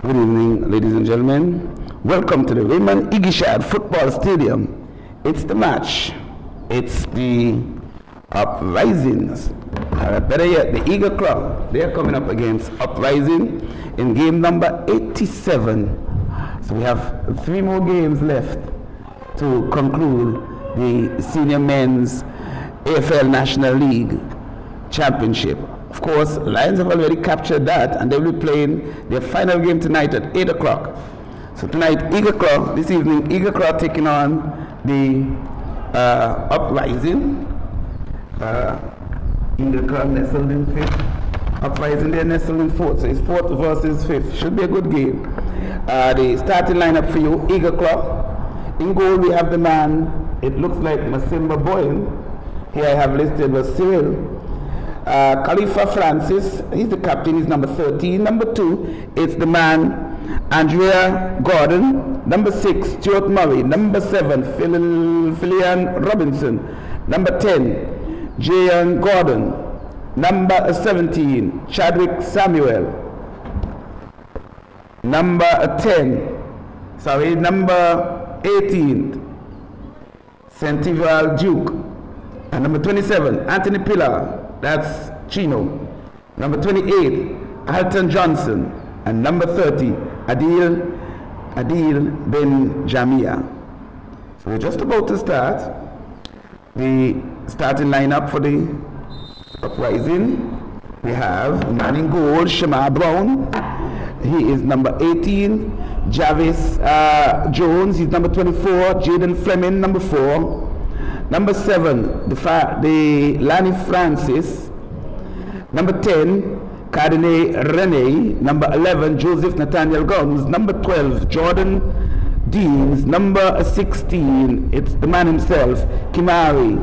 Good evening, ladies and gentlemen. Welcome to the Raymond Igishad Football Stadium. It's the match. It's the Uprisings. Better yet, the Eagle Club. They are coming up against Uprising in game number 87. So we have 3 more games left to conclude the Senior Men's AFL National League Championship. Of course, Lions have already captured that, and they will be playing their final game tonight at 8 o'clock. So tonight, this evening, Eagle Club taking on the Uprising. Eagle Club nestled in 5th. Uprising, they're nestled in 4th. So it's 4th versus 5th. Should be a good game. The starting lineup for you, Eagle Club. In goal, we have the man, it looks like Masimba Boyne. Here I have listed was Cyril. Khalifa Francis, he's the captain, he's number 13. Number 2, it's the man Andrea Gordon. Number 6, Stuart Murray. Number 7, Philian Robinson. Number 10, Jayan Gordon. Number 17, Chadwick Samuel. Number 18, Sentival Duke. And number 27, Anthony Pillar. That's Chino. Number 28, Alton Johnson. And number 30, Adil Ben Jamia. So we're just about to start the starting lineup for the Uprising. We have a man in goal, Shamar Brown. He is number 18. Javis Jones, he's number 24. Jaden Fleming, number 4. Number 7, the Lanny Francis. Number 10, Cardinal Rene. Number 11, Joseph Nathaniel Gomes. Number 12, Jordan Deans. Number 16, it's the man himself, Kimari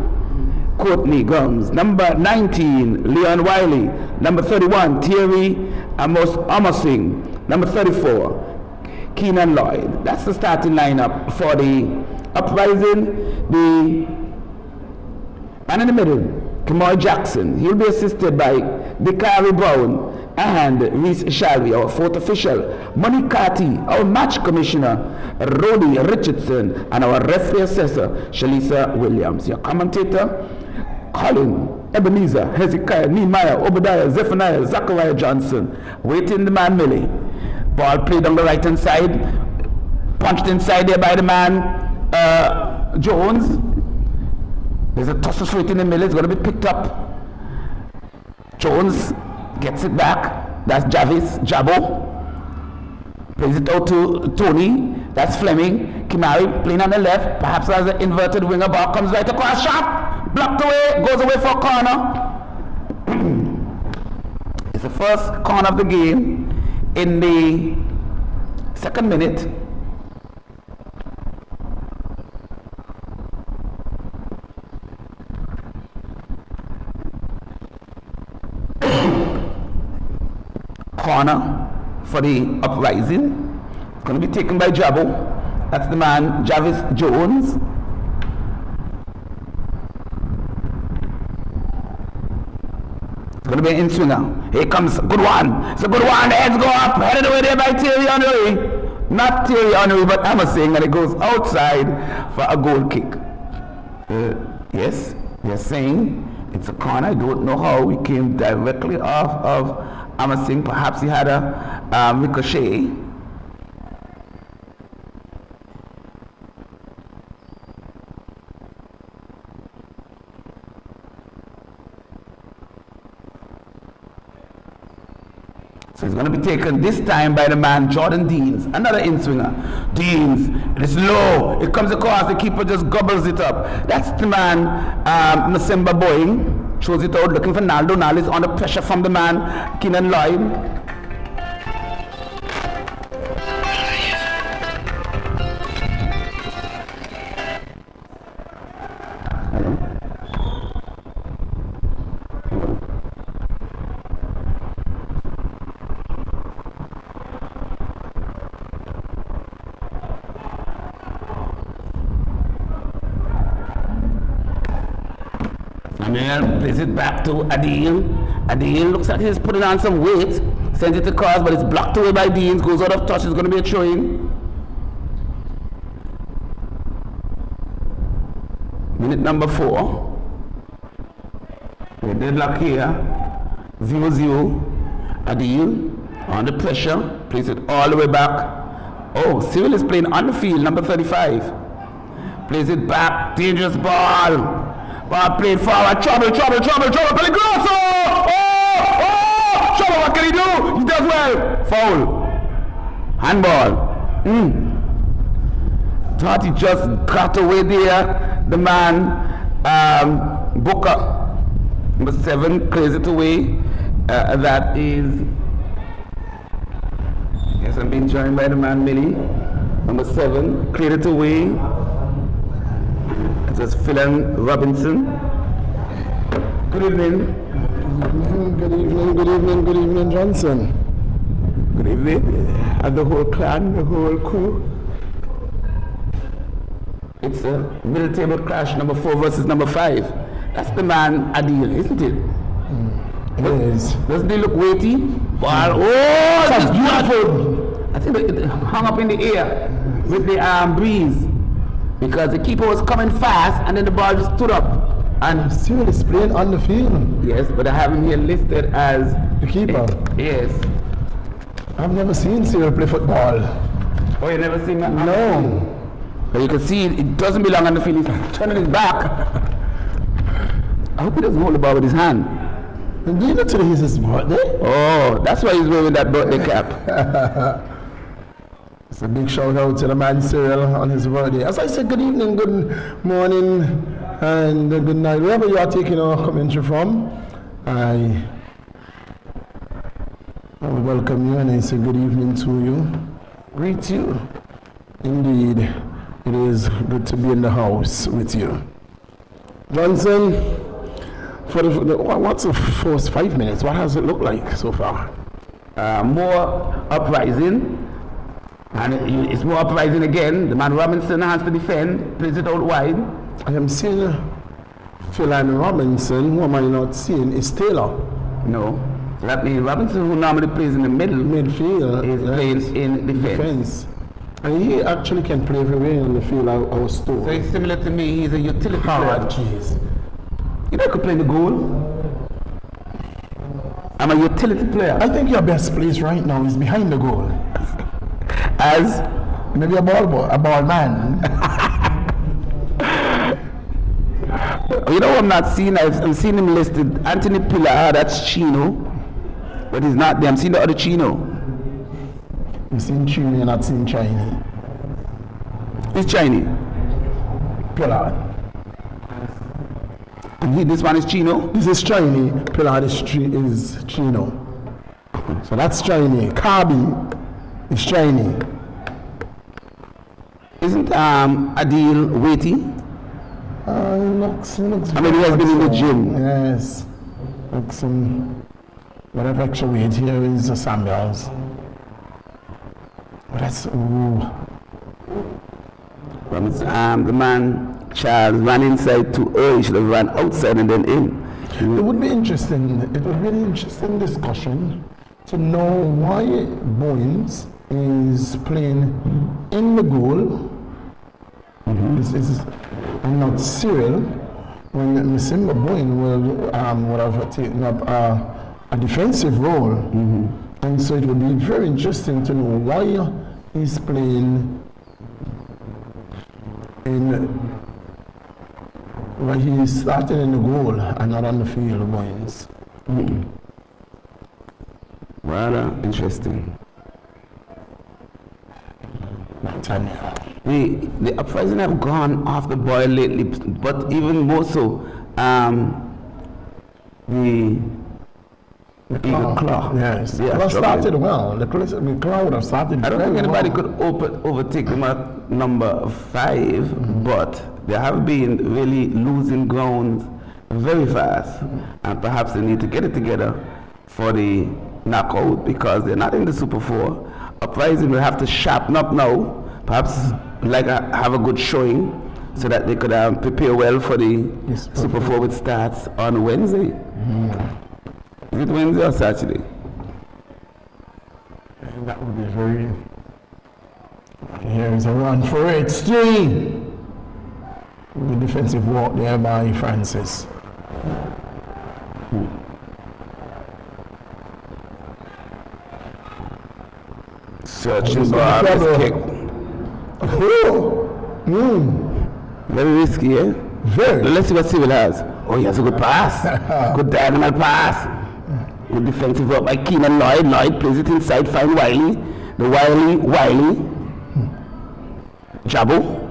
Courtney Gomes. Number 19, Leon Wiley. Number 31, Thierry Amosing. Number 34, Keenan Lloyd. That's the starting lineup for the Uprising. The man in the middle, Kamoy Jackson. He'll be assisted by Dikari Brown and Reese Shalvi, our 4th official. Monique Carty, our match commissioner. Rodi Richardson, and our referee assessor, Shalisa Williams. Your commentator, Colin, Ebenezer, Hezekiah, Nehemiah, Obadiah, Zephaniah, Zachariah Johnson. Waiting the man Millie. Ball played on the right hand side. Punched inside there by the man Jones. There's a toss for it in the middle. It's going to be picked up. Jones gets it back. That's Javis Jabo. Plays it out to Tony. That's Fleming. Kimari playing on the left. Perhaps as an inverted winger. Ball comes right across. Shot. Blocked away. Goes away for a corner. It's the first corner of the game in the 2nd minute. Corner for the Uprising. It's going to be taken by Jabo. That's the man Javis Jones. It's going to be an in-swinger. Here comes a good one. It's a good one. The heads go up. Headed away there by Thierry Henry. Not Thierry Henry, but Amasing, and it goes outside for a goal kick. Yes, they're saying it's a corner. I don't know how he came directly off of Amasing. Perhaps he had a ricochet. So it's going to be taken this time by the man Jordan Deans, another in-swinger. Deans, it is low, it comes across, the keeper just gobbles it up. That's the man Masimba Boyne. Throws it out, looking for Naldo. Naldo is under pressure from the man Keenan Lloyd. And then plays it back to Adil. Adil looks like he's putting on some weight. Sends it across, but it's blocked away by Deans. Goes out of touch. It's going to be a throw-in. Minute number 4. We're deadlock here. 0-0. Adil under pressure. Plays it all the way back. Oh, Cyril is playing on the field. Number 35. Plays it back. Dangerous ball. Ball played forward. Trouble. Peligroso! Oh! Trouble, what can he do? He does well. Foul. Handball. Thought he just got away there. The man, Booker, number 7, clears it away. That is, yes, I'm being joined by the man, Millie. Number 7, cleared it away. It was Philan Robinson. Good evening. Good evening, Johnson. Good evening. And the whole clan, the whole crew. It's a middle table clash, number 4 versus number 5. That's the man Adil, isn't it? It is. Doesn't he look weighty? Ball. Oh, that's beautiful. I think it hung up in the air with the breeze because the keeper was coming fast and then the ball just stood up. And Cyril is playing on the field. Yes, but I have him here listed as the keeper. Yes. I've never seen Cyril play football. Oh, you never seen that? No. But you can see it doesn't belong on the field. He's turning his back. I hope he doesn't hold the ball with his hand. And do you know today is his birthday? Oh, that's why he's wearing that birthday cap. It's a big shout out to the man Cyril on his birthday. As I said, good evening, good morning, and good night. Wherever you are taking our commentary from, I will welcome you and I say good evening to you. Greet you. Indeed, it is good to be in the house with you. Johnson, what's the first 5 minutes? What has it looked like so far? More uprising. And it's more uprising again. The man Robinson has to defend, plays it out wide. I am seeing Philan Robinson. Who am I not seeing? Is Taylor. No. So that means Robinson, who normally plays in the midfield, is playing in defense. And he actually can play everywhere in the field, I was told. So he's similar to me. He's a utility player. Jeez. You know, I could play the goal. I'm a utility player. I think your best place right now is behind the goal. As maybe a ball man. You know what I'm not seeing? I'm seeing him listed. Anthony Pilar, that's Chino. But he's not there. I'm seeing the other Chino. You've seen Chino, you're not seeing Chinese. It's Chinese. Pilar. And this one is Chino? This is Chinese. Pilar is Chino. So that's Chinese. Kabi is Chinese. Isn't Adil weighty? Looks I mean, he has been in the gym. Yes. Like some, whatever extra weight here is Samuels. But that's, ooh. The man, Charles, ran inside too early. He should have run outside and then in. It would be interesting, it would be an interesting discussion to know why Boyens is playing in the goal. And not Cyril, when Msimba Boyne would have taken up a defensive role. And so it would be very interesting to know why he's playing why he's starting in the goal and not on the field of Boyens. Rather interesting. The Uprising have gone off the boil lately, but even more so, the Claw. Yes, Claw started well. The Claw would have started. I don't think anybody could overtake them at number 5, but they have been really losing ground very fast, and perhaps they need to get it together for the knockout because they're not in the Super 4. Uprising will have to sharpen up now, perhaps have a good showing so that they could prepare well for the Super 4 which starts on Wednesday. Is it Wednesday or Saturday? That would be very. Here's a run for it. 3. The defensive walk there by Francis. Searching for this kick. Very risky, eh? Very. Let's see what Civil has. Oh, he has a good pass. Good diagonal pass. Good defensive work by Keenan Lloyd. Lloyd plays it inside, find Wiley. The Wiley. Jabo.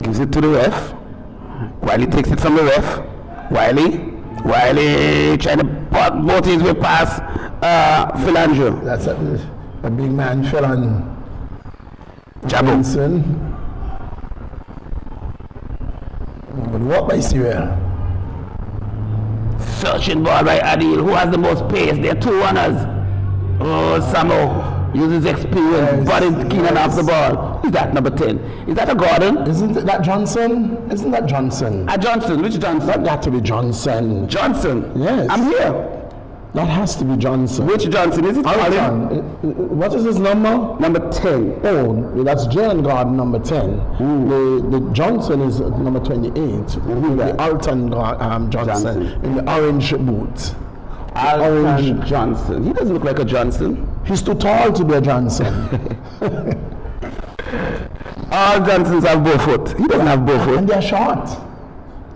Gives it to the ref. Wiley takes it from the ref. Wiley trying to put both his way past Philandro. That's a big man, Philan. Jabo. Good work by Cyril. Searching ball by Adil. Who has the most pace? There are 2 runners. Oh, Samo uses experience, but it's Keenan off the ball. Who's that, number 10? Is that a Gordon? Isn't that Johnson? Isn't that Johnson? Johnson. Which Johnson? That got to be Johnson. Johnson? Yes. I'm here. That has to be Johnson. Which Johnson? Is it Colin? What is his number? Number 10. Oh, that's Jalen Gordon, number 10. The Johnson is number 28. The Alton Johnson in the orange boots. Alton Johnson. He doesn't look like a Johnson. He's too tall to be a Johnson. All Johnsons have bow foot. He doesn't have bow foot. And they're short.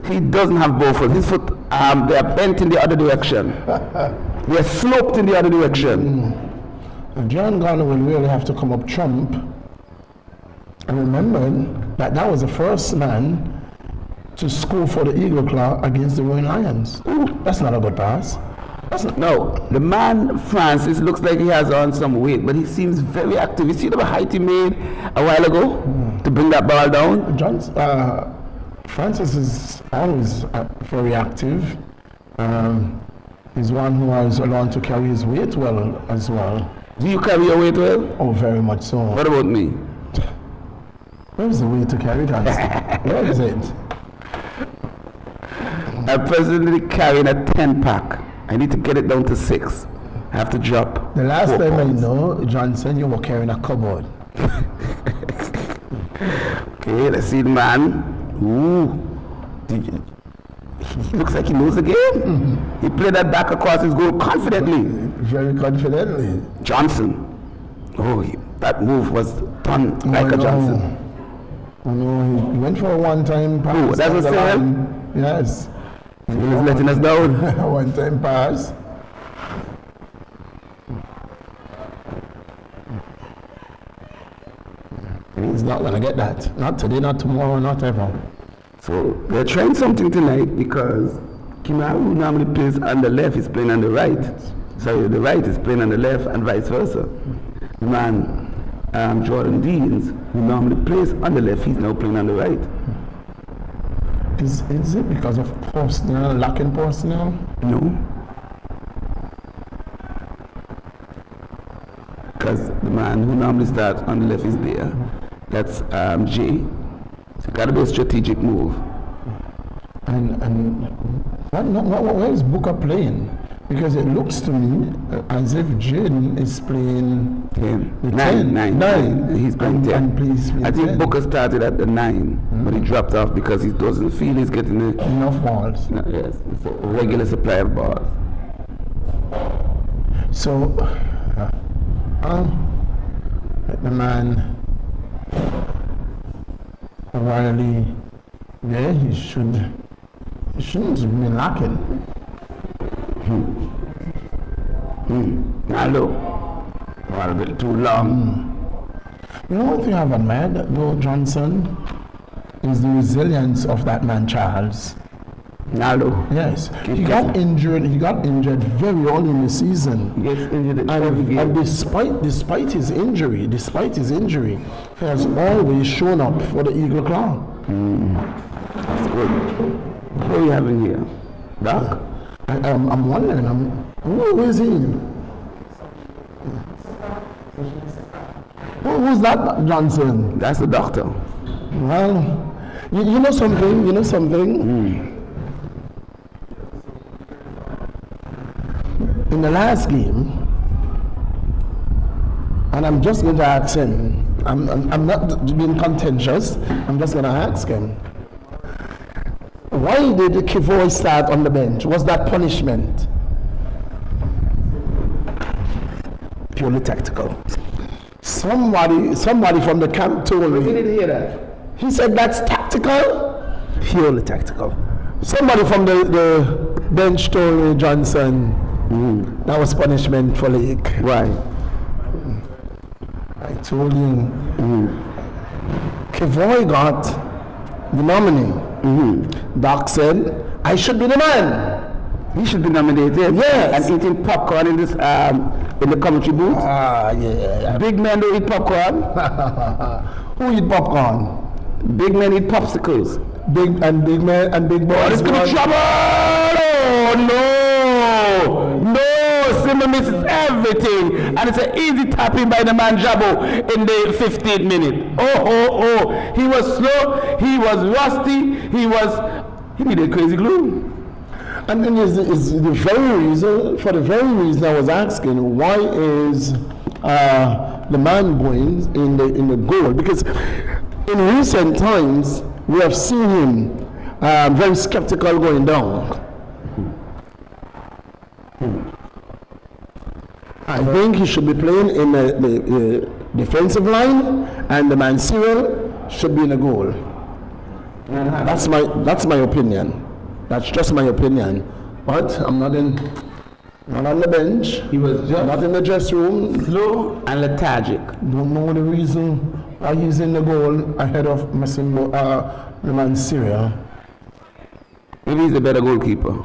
He doesn't have bow foot. His foot, they are bent in the other direction. They are sloped in the other direction. John Garner will really have to come up trump. And remember that was the first man to score for the Eagle Claw against the Royal Lions. That's not a good pass. No, the man Francis looks like he has on some weight, but he seems very active. You see the height he made a while ago to bring that ball down? Francis is always very active. He's one who has learned to carry his weight well as well. Do you carry your weight well? Oh, very much so. What about me? Where's the weight to carry that? Where is it? I'm presently carrying a 10-pack. I need to get it down to 6. I have to drop. The last 4 time pounds. I know, Johnson, you were carrying a cupboard. Okay, let's see the man. He looks like he knows the game. He played that back across his goal confidently. Very confidently. Johnson. That move was done like a Johnson. Oh no, he went for a one-time pass. That's what I'm saying? Yes. He was letting us down. One-time pass. He's not going to get that. Not today, not tomorrow, not ever. So they're trying something tonight because Kimaru, who normally plays on the left, is playing on the right. Sorry, the right is playing on the left and vice versa. The man, Jordan Deans, who normally plays on the left, he's now playing on the right. Is it because of personnel, lacking personnel? No. Because the man who normally starts on the left is there. That's Jay. So it's got to be a strategic move. And where is Booker playing? Because it looks to me as if Jaden is playing 10. Nine. He's playing 10. I think 10. Booker started at the 9, but he dropped off because he doesn't feel he's getting enough balls. No, yes, it's a regular supply of balls. So, the man Riley, he shouldn't have been lacking. Hello. A bit too long. You know what thing I've admired, though, Johnson, is the resilience of that man, Charles. Nalo. Yes. He got injured very early in the season. He gets injured and despite his injury, he has always shown up for the Eagle Claw. That's good. What are you having here? Doc? I'm wondering, who is he? Who's that, Johnson? That's the doctor. Well, you know something? In the last game, And I'm just going to ask him. I'm not being contentious. I'm just going to ask him. Why did Kivoy start on the bench? Was that punishment? Purely tactical. Somebody from the camp told me. We didn't hear that. He said that's tactical? Purely tactical. Somebody from the bench told me, Johnson, that was punishment for Lake. Why? I told you, Kivoy got the nominee. Doc said, I should be the man. He should be nominated. Yes. And eating popcorn in this in the commentary booth. Yeah. Big men don't eat popcorn. Who eat popcorn? Big men eat popsicles. Big men and big boys. Oh, it's gonna be trouble! Oh no! Simba misses everything, and it's an easy tapping by the man Jabo in the 15th minute. Oh! He was slow. He was rusty. He needed crazy glue. And then is the very reason, for the very reason I was asking, why is the man going in the goal? Because in recent times we have seen him very skeptical going down. I think he should be playing in the defensive line, and the man Cyril should be in the goal. That's my opinion. That's just my opinion. But I'm not on the bench. He was just not in the dressing room. slow and lethargic. Don't know the reason why he's in the goal ahead of the man Cyril. Maybe he's a better goalkeeper.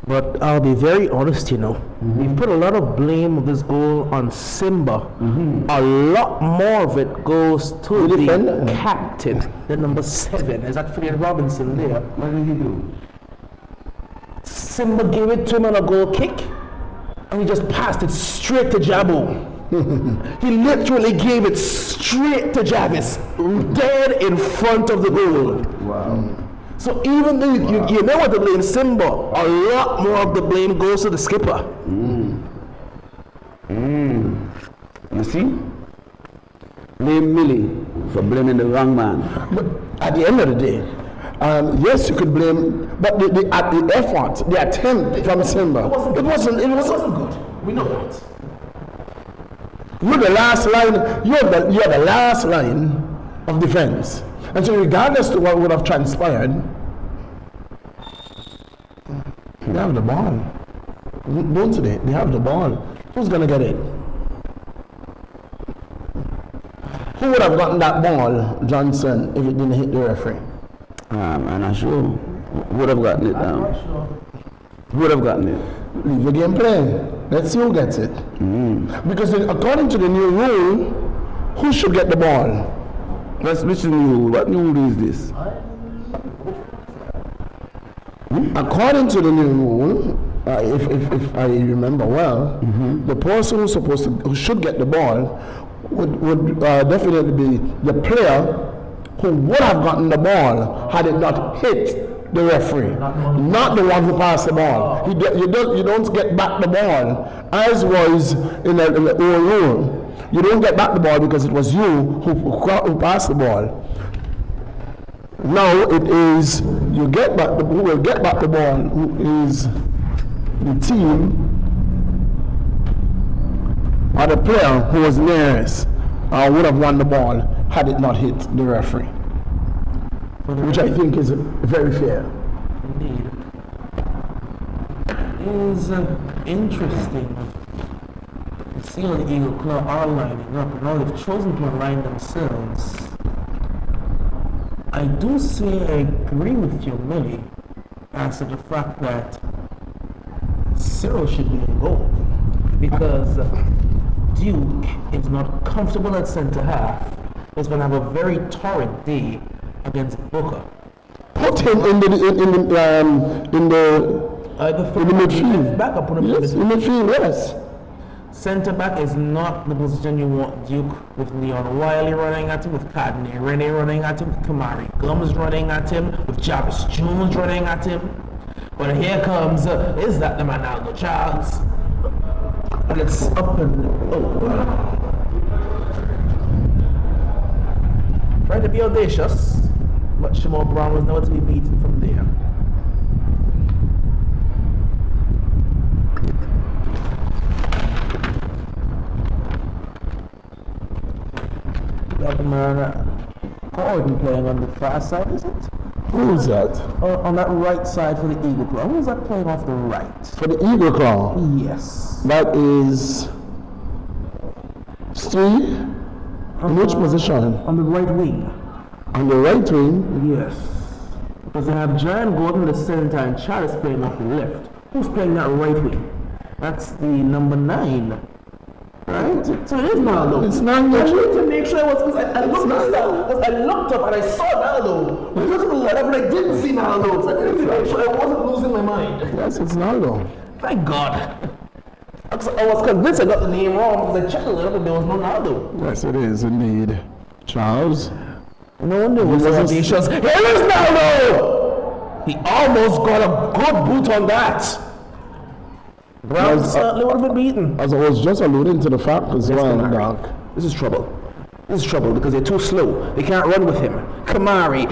But I'll be very honest, We've put a lot of blame of this goal on Simba. A lot more of it goes to the captain, the number 7. Is that Fred Robinson there? What did he do? Simba gave it to him on a goal kick, and he just passed it straight to Jabo. He literally gave it straight to Jarvis, dead in front of the goal. Wow. So even though you know what to blame Simba, a lot more of the blame goes to the skipper. You see? Blame Millie for blaming the wrong man. But at the end of the day, yes, you could blame, but the effort, the attempt from Simba, it wasn't good. We know that. You're the last line. You're the last line of defense. And so regardless to what would have transpired, they have the ball. Don't they? They have the ball. Who's going to get it? Who would have gotten that ball, Johnson, if it didn't hit the referee? I'm not sure. Who would have gotten it down? Who would have gotten it? Leave the game play. Let's see who gets it. Because according to the new rule, who should get the ball? Which new rule? What new rule is this? According to the new rule, if I remember well, the person who should get the ball would definitely be the player who would have gotten the ball had it not hit the referee, not the one who passed the ball. You don't get back the ball, as was in the old rule. You don't get back the ball because it was you who passed the ball. Now it is who will get back the ball, who is the team or the player who was nearest would have won the ball had it not hit the referee. Which I think is very fair. Indeed. It is interesting. You see how the Eagle Claw are lining up, and now they've chosen to align themselves. I do say I agree with you, Millie, as to the fact that Cyril should be in goal, because Duke is not comfortable at centre half. He's going to have a very torrid day against Booker. Put him in the midfield. Back up on Yes, in midfield, yes. Centre back is not the position you want Duke with Leon Wiley running at him, with Cadney Rennie running at him, with Kamari Gums running at him, with Jarvis Jones running at him. But here comes, is that the man Aldo Charles? And it's up and over. Trying to be audacious, but Shimon Brown was nowhere to be beaten from there. Got the man Gordon playing on the far side, is it? Who's that? On that right side for the Eagle Claw. Who's that playing off the right? For the Eagle Claw. Yes. That is Steve. In which position? On the right wing. On the right wing. Yes. Because they have Giant Gordon the center and Charles playing off the left. Who's playing that right wing? That's the number 9. Right? So it is Naldo. It's Naldo. I wanted to make sure it was because I looked up and I saw Naldo. I looked at the letter but I didn't see Naldo. So I didn't make sure I wasn't losing my mind. Yes, it's Naldo. Thank God. I was convinced I got the name wrong because I checked the letter but there was no Naldo. Yes, it is indeed. Charles. No wonder it was so audacious. Here is Naldo! He almost got a good boot on that. Brown certainly would have been beaten. As I was just alluding to the fact as well, Doc. This is trouble. This is trouble because they're too slow. They can't run with him. Kamari!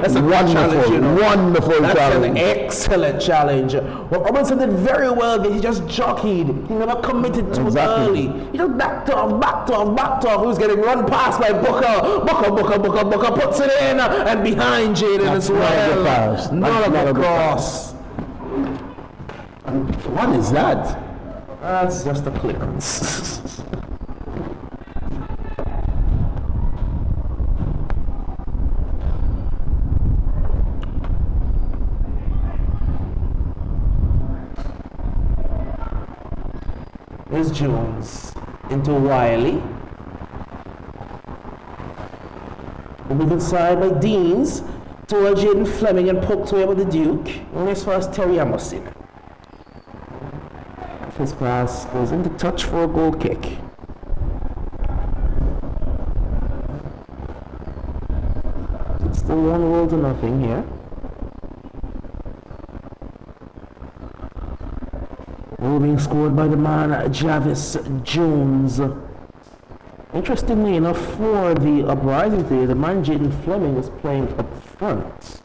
That's a challenge, you know. Wonderful That's challenge. an excellent challenge. What Robinson did very well, he just jockeyed. He never committed too early. He just backed off. He was getting run past by Booker. Booker puts it in and behind Jaden as well. Not a cross. What is that? That's just a clearance. Here's Jones into Wiley. Moving side by Deans towards Jaden Fleming and poked away by the Duke. And as far as Terry Amosin. His pass goes into touch for a goal kick. It's still 1-0 here. Goal being scored by the man Javis Jones. Interestingly enough, for the Uprising today, the man Jaden Fleming was playing up front.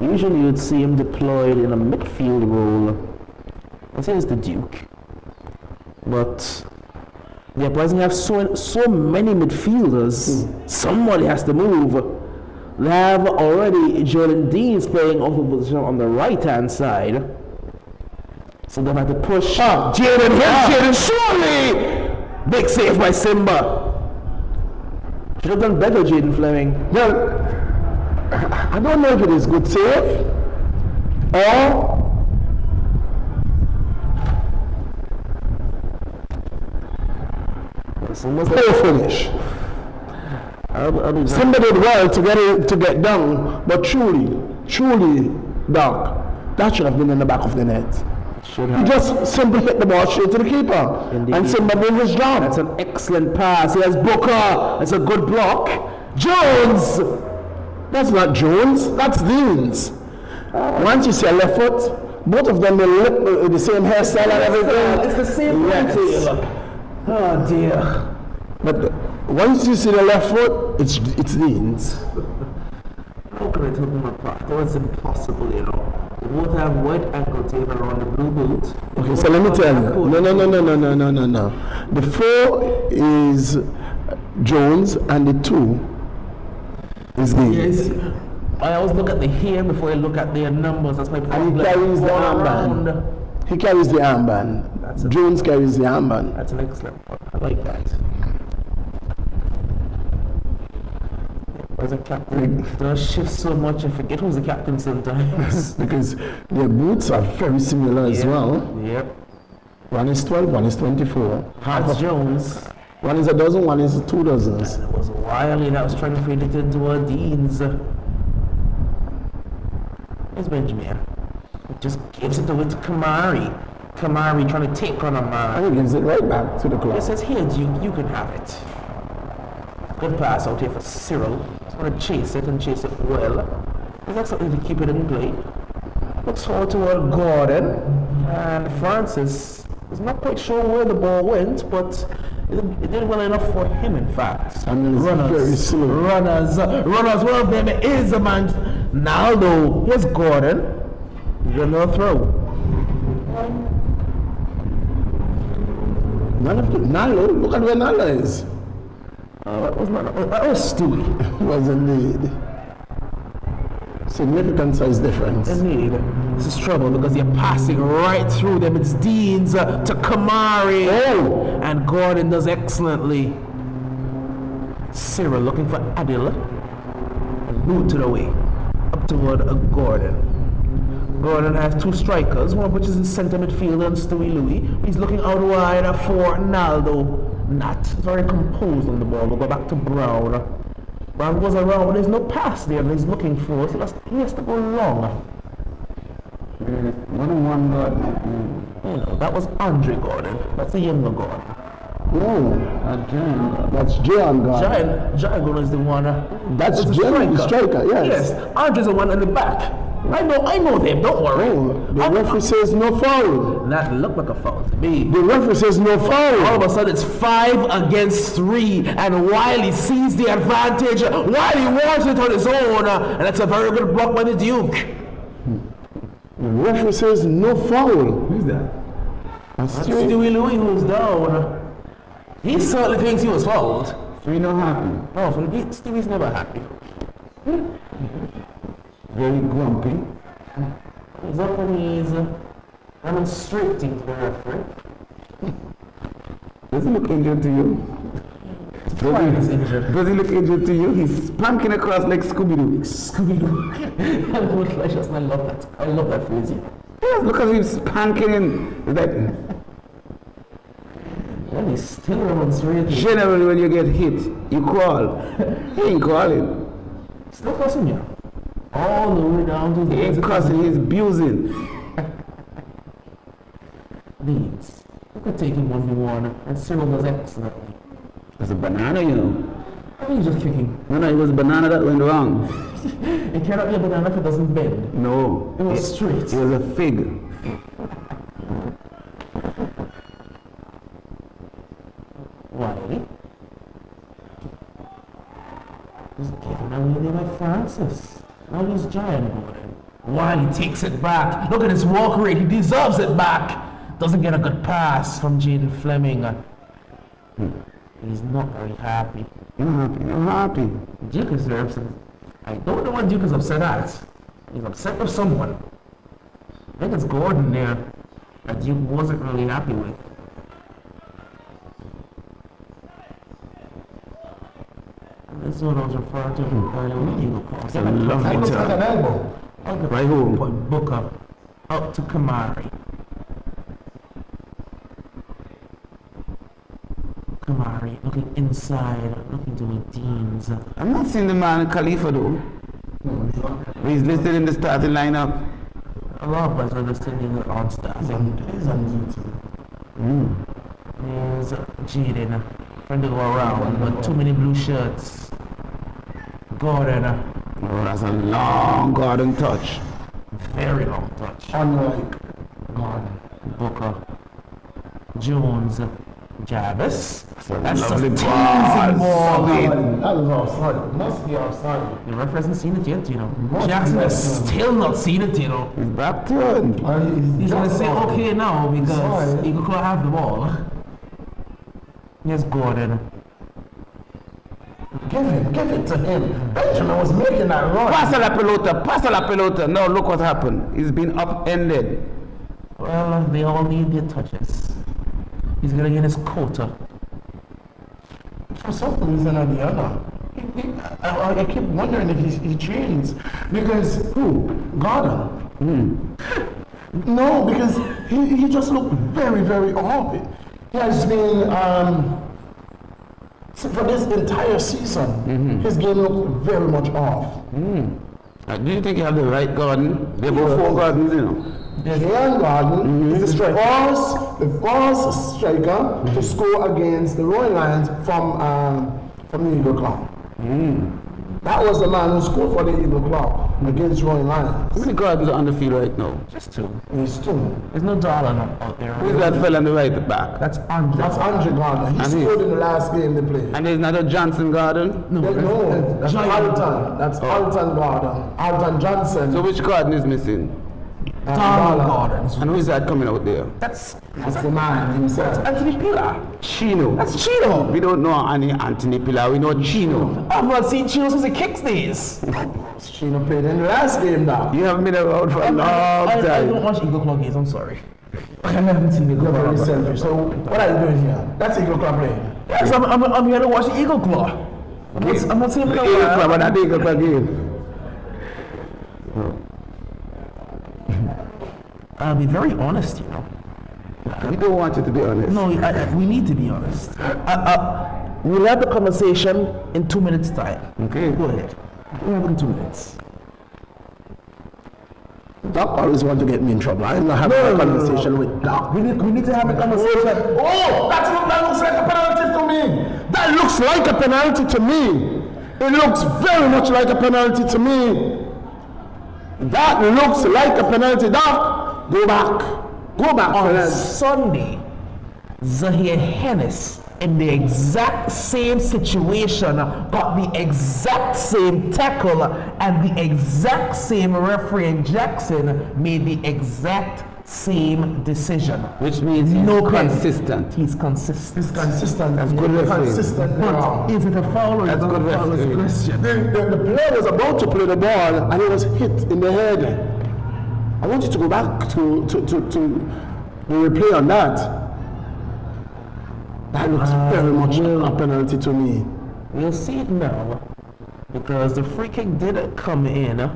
Usually you'd see him deployed in a midfield role. I say it's the Duke. But the Uprising have so many midfielders, somebody has to move. They have already Jordan Deans playing off the position on the right-hand side. So they have to push. Jaden, surely! Big save by Simba. Should have done better, Jaden Fleming. Well, I don't know if it is good save or poor finish. Simba did well to get down, but truly, Doc, that should have been in the back of the net. He just simply hit the ball straight to the keeper. Indeed. And Simba did his job. That's an excellent pass. He has Booker. That's a good block. Jones! That's not Jones, that's Deans. Once you see a left foot, both of them will look the same hairstyle and everything. It's the same Yes. Oh dear. But once you see the left foot, it's Deans. How can I tell them apart? That was impossible, you know. They both have white ankle tape around the blue boot. Okay, so let me tell you. No. The 4 is Jones and the 2 is Deans. Yes. I always look at the hair before I look at their numbers. That's my problem. And he carries the armband. He carries the armband. Jones carries the armband. That's an excellent one. I like that. As a captain, does shift so much I forget who's the captain sometimes. Because their boots are very similar as well. Yep. One is 12, one is 24. That's Jones. One is a dozen, one is 2 dozens. It was Wiley that was trying to feed it into our Deans. Here's Benjamin. He just gives it away to Kamari. Kamari trying to take on a man. And he gives it right back to the club. He says, here Duke, you can have it. Good pass out here for Cyril. He's going to chase it and chase it well. He's excellent to keep it in play. Looks forward toward Gordon. And Francis He's not quite sure where the ball went, but it did well enough for him, in fact. And it's very slow. Runners. One of them is a man. Naldo. Here's Gordon. He's another throw. Nalo, look at where Nalo is. That was Stewie. It was indeed. Significant size difference. Indeed. This is trouble because you're passing right through them. It's Deans to Kamari. Oh! And Gordon does excellently. Cyril looking for Adil. And booted away. Up toward Gordon. Gordon has two strikers, one of which is his centre midfielder and Stewie Louis. He's looking out wide for Naldo. Nat is very composed on the ball. We'll go back to Brown. Brown goes around, but there's no pass there that he's looking for. So he has to go long. One Gordon. You know, that was Andre Gordon. That's the younger Gordon. No, that's John Gordon. Giant Gordon is the one. That's the striker, yes. Yes, Andre's the one in the back. I know them, don't worry. Oh, the referee says no foul. That looked like a foul to me. The referee says no foul. All of a sudden it's 5 against 3, and Wiley sees the advantage. Wiley wants it on his own, and that's a very good block by the Duke. The referee says no foul. Who's that? That's Stewie Louis who's down. He certainly thinks he was fouled. So you're not happy? Oh, for me, Stewie's never happy. Very grumpy. He's up and he's demonstrating to the referee. Does he look injured to you? He's injured. Does he look injured to you? He's spanking across like Scooby-Doo. Scooby-Doo. I love that. I love that phrase. Yes, look at him spanking him. It's like, Well, he's still demonstrating. generally when you get hit, you crawl. He ain't crawling. Still cussing you. All the way down to the He ain't cussing, he's abusing. Leeds. Look at taking 1v1, and Cyril does excellently. It's a banana, you know. I think he's just kicking. No, it was a banana that went wrong. It cannot be a banana if it doesn't bend. No. It was straight. It was a fig. Wiley. He's given away there by Francis. Now he's Giant Gordon. Wiley takes it back. Look at his walk rate. He deserves it back. Doesn't get a good pass from Jaden Fleming. He's not very happy. You're happy, you're happy. Duke is very upset. I don't know what Duke is upset at. He's upset with someone. I think it's Gordon there that Duke wasn't really happy with. This is what I was referring to earlier with Eagle Cross. That looks like an elbow. Right home. Point Booker up to Kamari. Kamari looking inside, looking to the Deans. I'm not seeing the man Khalifa though. He's listed in the starting lineup. A lot of us are listed in the on starting. He's on YouTube. There's Jaden trying to go around, but too many blue shirts. Gordon, Oh, that's a long Gordon touch. very long touch. Unlike Gordon, Booker, Jones, Jarvis. That's a lovely teasing ball. ball. that was offside. Must be offside. The ref hasn't seen it yet, you know. Jackson has still not seen it, you know. He's back turned. He's going to say okay now because Sorry. Eagle Claw have the ball. Here's Gordon. Give it to him. Benjamin was making that run. Pasa la pelota. Now look what happened. He's been upended. Well, they all need their touches. He's going to get his quota. For some reason or the other. I keep wondering if he trains. Because who? Gordon. No, because he just looked very, very off. He has been for this entire season, his game looked very much off. Do you think you have the right Gordon? They're both four Gordons, you know. Jalen Gordon is the first striker to score against the Royal Lions from the Eagle Claw. That was the man who scored for the Eagle Club against Roy Lions. How many guards are on the field right now? Just two. He's two. There's no dollar out there. Who's that fella on the right back? That's Andre. That's Andre Gardner. He And scored in the last game they played. And there's not a Johnson Garden? No, that's Alton. That's Alton Gardner. Alton Johnson. So which garden is missing? Donald Gardens. And who is that coming out there? That's the man himself. Anthony Pillar. Chino. That's Chino. We don't know any Anthony Pillar, we know Chino. I've not seen Chino since the Kicks days. Chino played in the last game now. You haven't been around for a long I don't time. watch Eagle Club games, I'm sorry. I haven't seen Eagle You're very Club. selfish. So what are you doing here? That's Eagle Club playing. Yes, I'm here to watch the Eagle Claw. I'm not saying The Eagle Club, and that Eagle Club game. I'll be very honest, you know. We don't want you to be honest. No, we need to be honest. We'll have the conversation in 2 minutes' time. Okay. Go ahead. We'll have it in 2 minutes. Doc always want to get me in trouble. I'm not having a conversation with Doc. We need to have a conversation. Oh, that looks like a penalty to me. That looks like a penalty to me. It looks very much like a penalty to me. That looks like a penalty. Doc, go back. Go back. On Sunday, Zahir Hennis, in the exact same situation, got the exact same tackle, and the exact same referee Jackson made the exact same decision. Which means he's consistent. He's consistent. He's consistent. That's good referee. Consistent. But is it a foul or is That's it not good a foul? Is the referee. question. The player was about to play the ball and he was hit in the head. I want you to go back to the replay on that. That looks very much a penalty to me. We'll see it now, because the free kick did come in.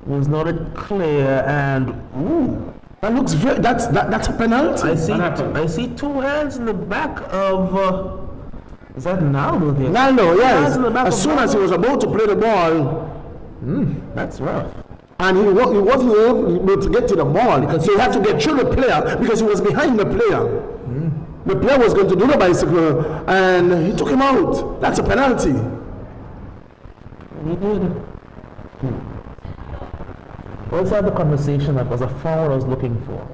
Was not clear, and ooh, That looks very. That's a penalty. I see two hands in the back of. Is that Naldo there? Naldo, yes. Hands in the back As of soon as he was about to play the ball, That's rough. and he wasn't able to get to the ball, so he had to get through the player because he was behind the player. The player was going to do the bicycle, and he took him out. That's a penalty. We did. Let's have the conversation that was a foul I was looking for.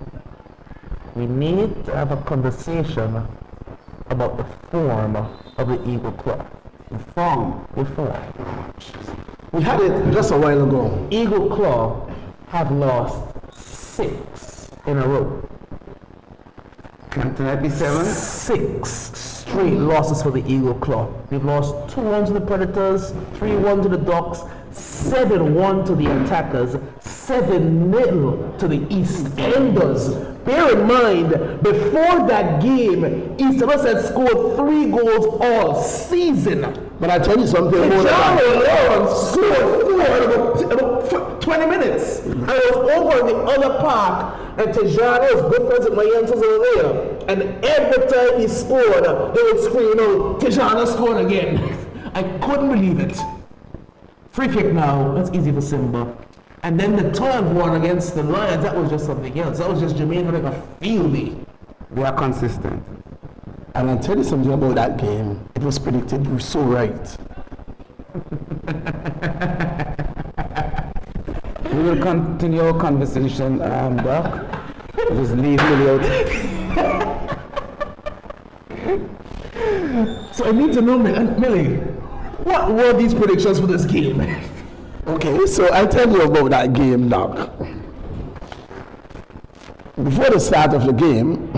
We need to have a conversation about the form of the Eagle Club. The form. The form. We had it just a while ago. Eagle Club have lost 6 in a row. Can that be 7? 6 straight losses for the Eagle Club. They've lost 2-1 to the Predators, 3-1 to the Ducks, 7-1 to the Attackers, 7-0 to the East Enders. Bear in mind, before that game, East Enders had scored 3 goals all season. But I tell you something more than John that. Lawrence scored 4 in about 20 minutes. And I was over in the other park, and Tejano was good friends with my youngsters over there. And every time he scored, they would scream, "Oh, Tejano scored again." I couldn't believe it. Free kick now, that's easy for Simba. And then the third one against the Lions, that was just something else. That was just Jermaine like a fieldy. They are consistent. And I'll tell you something about that game. It was predicted. You were so right. We will continue our conversation, Doc. Just leave Millie out. So I need to know, Millie, what were these predictions for this game? Okay, so I'll tell you about that game, Doc. Before the start of the game,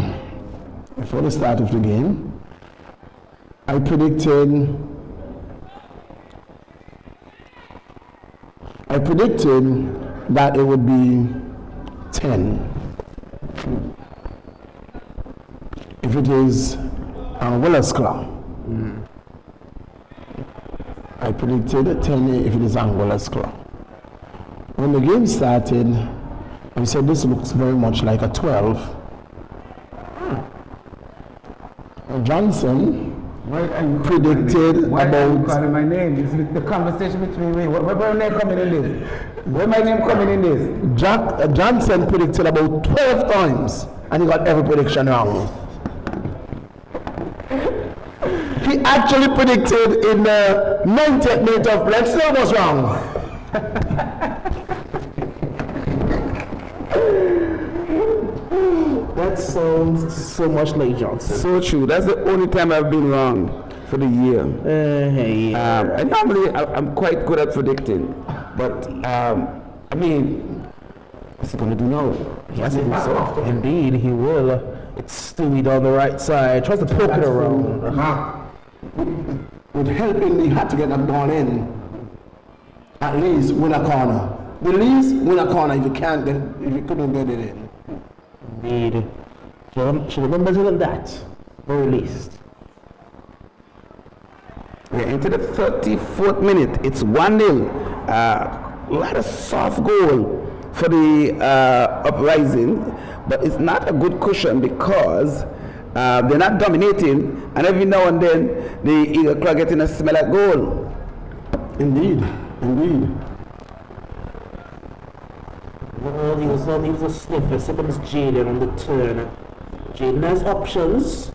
I predicted that it would be 10. If it is Anguilla's Claw. I predicted 10 if it is Anguilla's Claw. When the game started, I said this looks very much like a 12. Johnson predicted Why are you about calling my name? It's the conversation between me. Where my name coming in this? Where my name coming in this? Johnson predicted about 12 times, and he got every prediction wrong. He actually predicted in the 90th minute of play, still was wrong. That sounds so much like Johnson. So true. That's the only time I've been wrong for the year. And normally I'm quite good at predicting, but I mean, what's he gonna do now? He has to do so. Indeed, he will. It's Stewie down the right side. Tries to poke it around. With helping, he had to get that ball in. At least win a corner. The least win a corner if you can't get, if you couldn't get it in. Indeed. Should have done better than that, very least. We're into the 34th minute. It's 1-0. What a soft goal for the Uprising, but it's not a good cushion because they're not dominating, and every now and then the Eagle Claw getting a smell at goal. Indeed, indeed. Well, he was a sniffer. Second's Jaden on the turn. Jaden has options.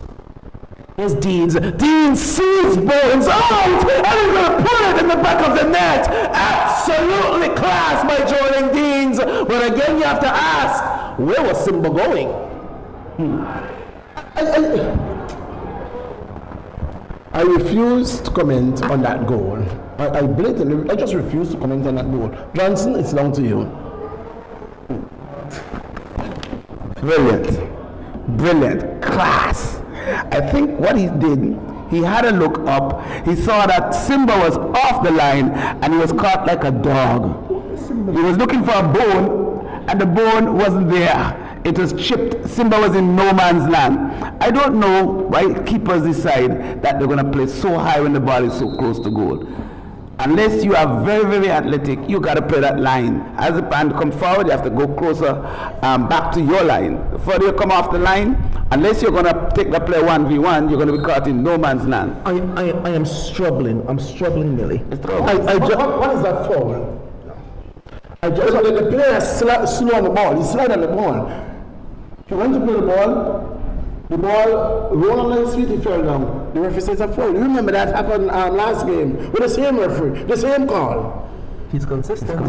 Here's Deans. Deans sees Bones out! And he's going to put it in the back of the net! Absolutely class by Jordan Deans! But again, you have to ask, where was Simba going? I refuse to comment on that goal. I just refuse to comment on that goal. Johnson, it's down to you. Brilliant, class. I think what he did, he had a look up, he saw that Simba was off the line and he was caught like a dog. He was looking for a bone and the bone wasn't there. It was chipped. Simba was in no man's land. I don't know why keepers decide that they're going to play so high when the ball is so close to goal. Unless you are very, very athletic, you got to play that line. As the band come forward, you have to go closer back to your line. Before you come off the line, unless you're going to take the play 1v1, you're going to be caught in no man's land. I am struggling. I'm struggling, Millie. What is that for? I just wanted the player slow on the ball. He slid on the ball. He went to play the ball. The ball rolled on his feet, he fell down. The referee says a foul. You remember that happened last game with the same referee, the same call. He's consistent.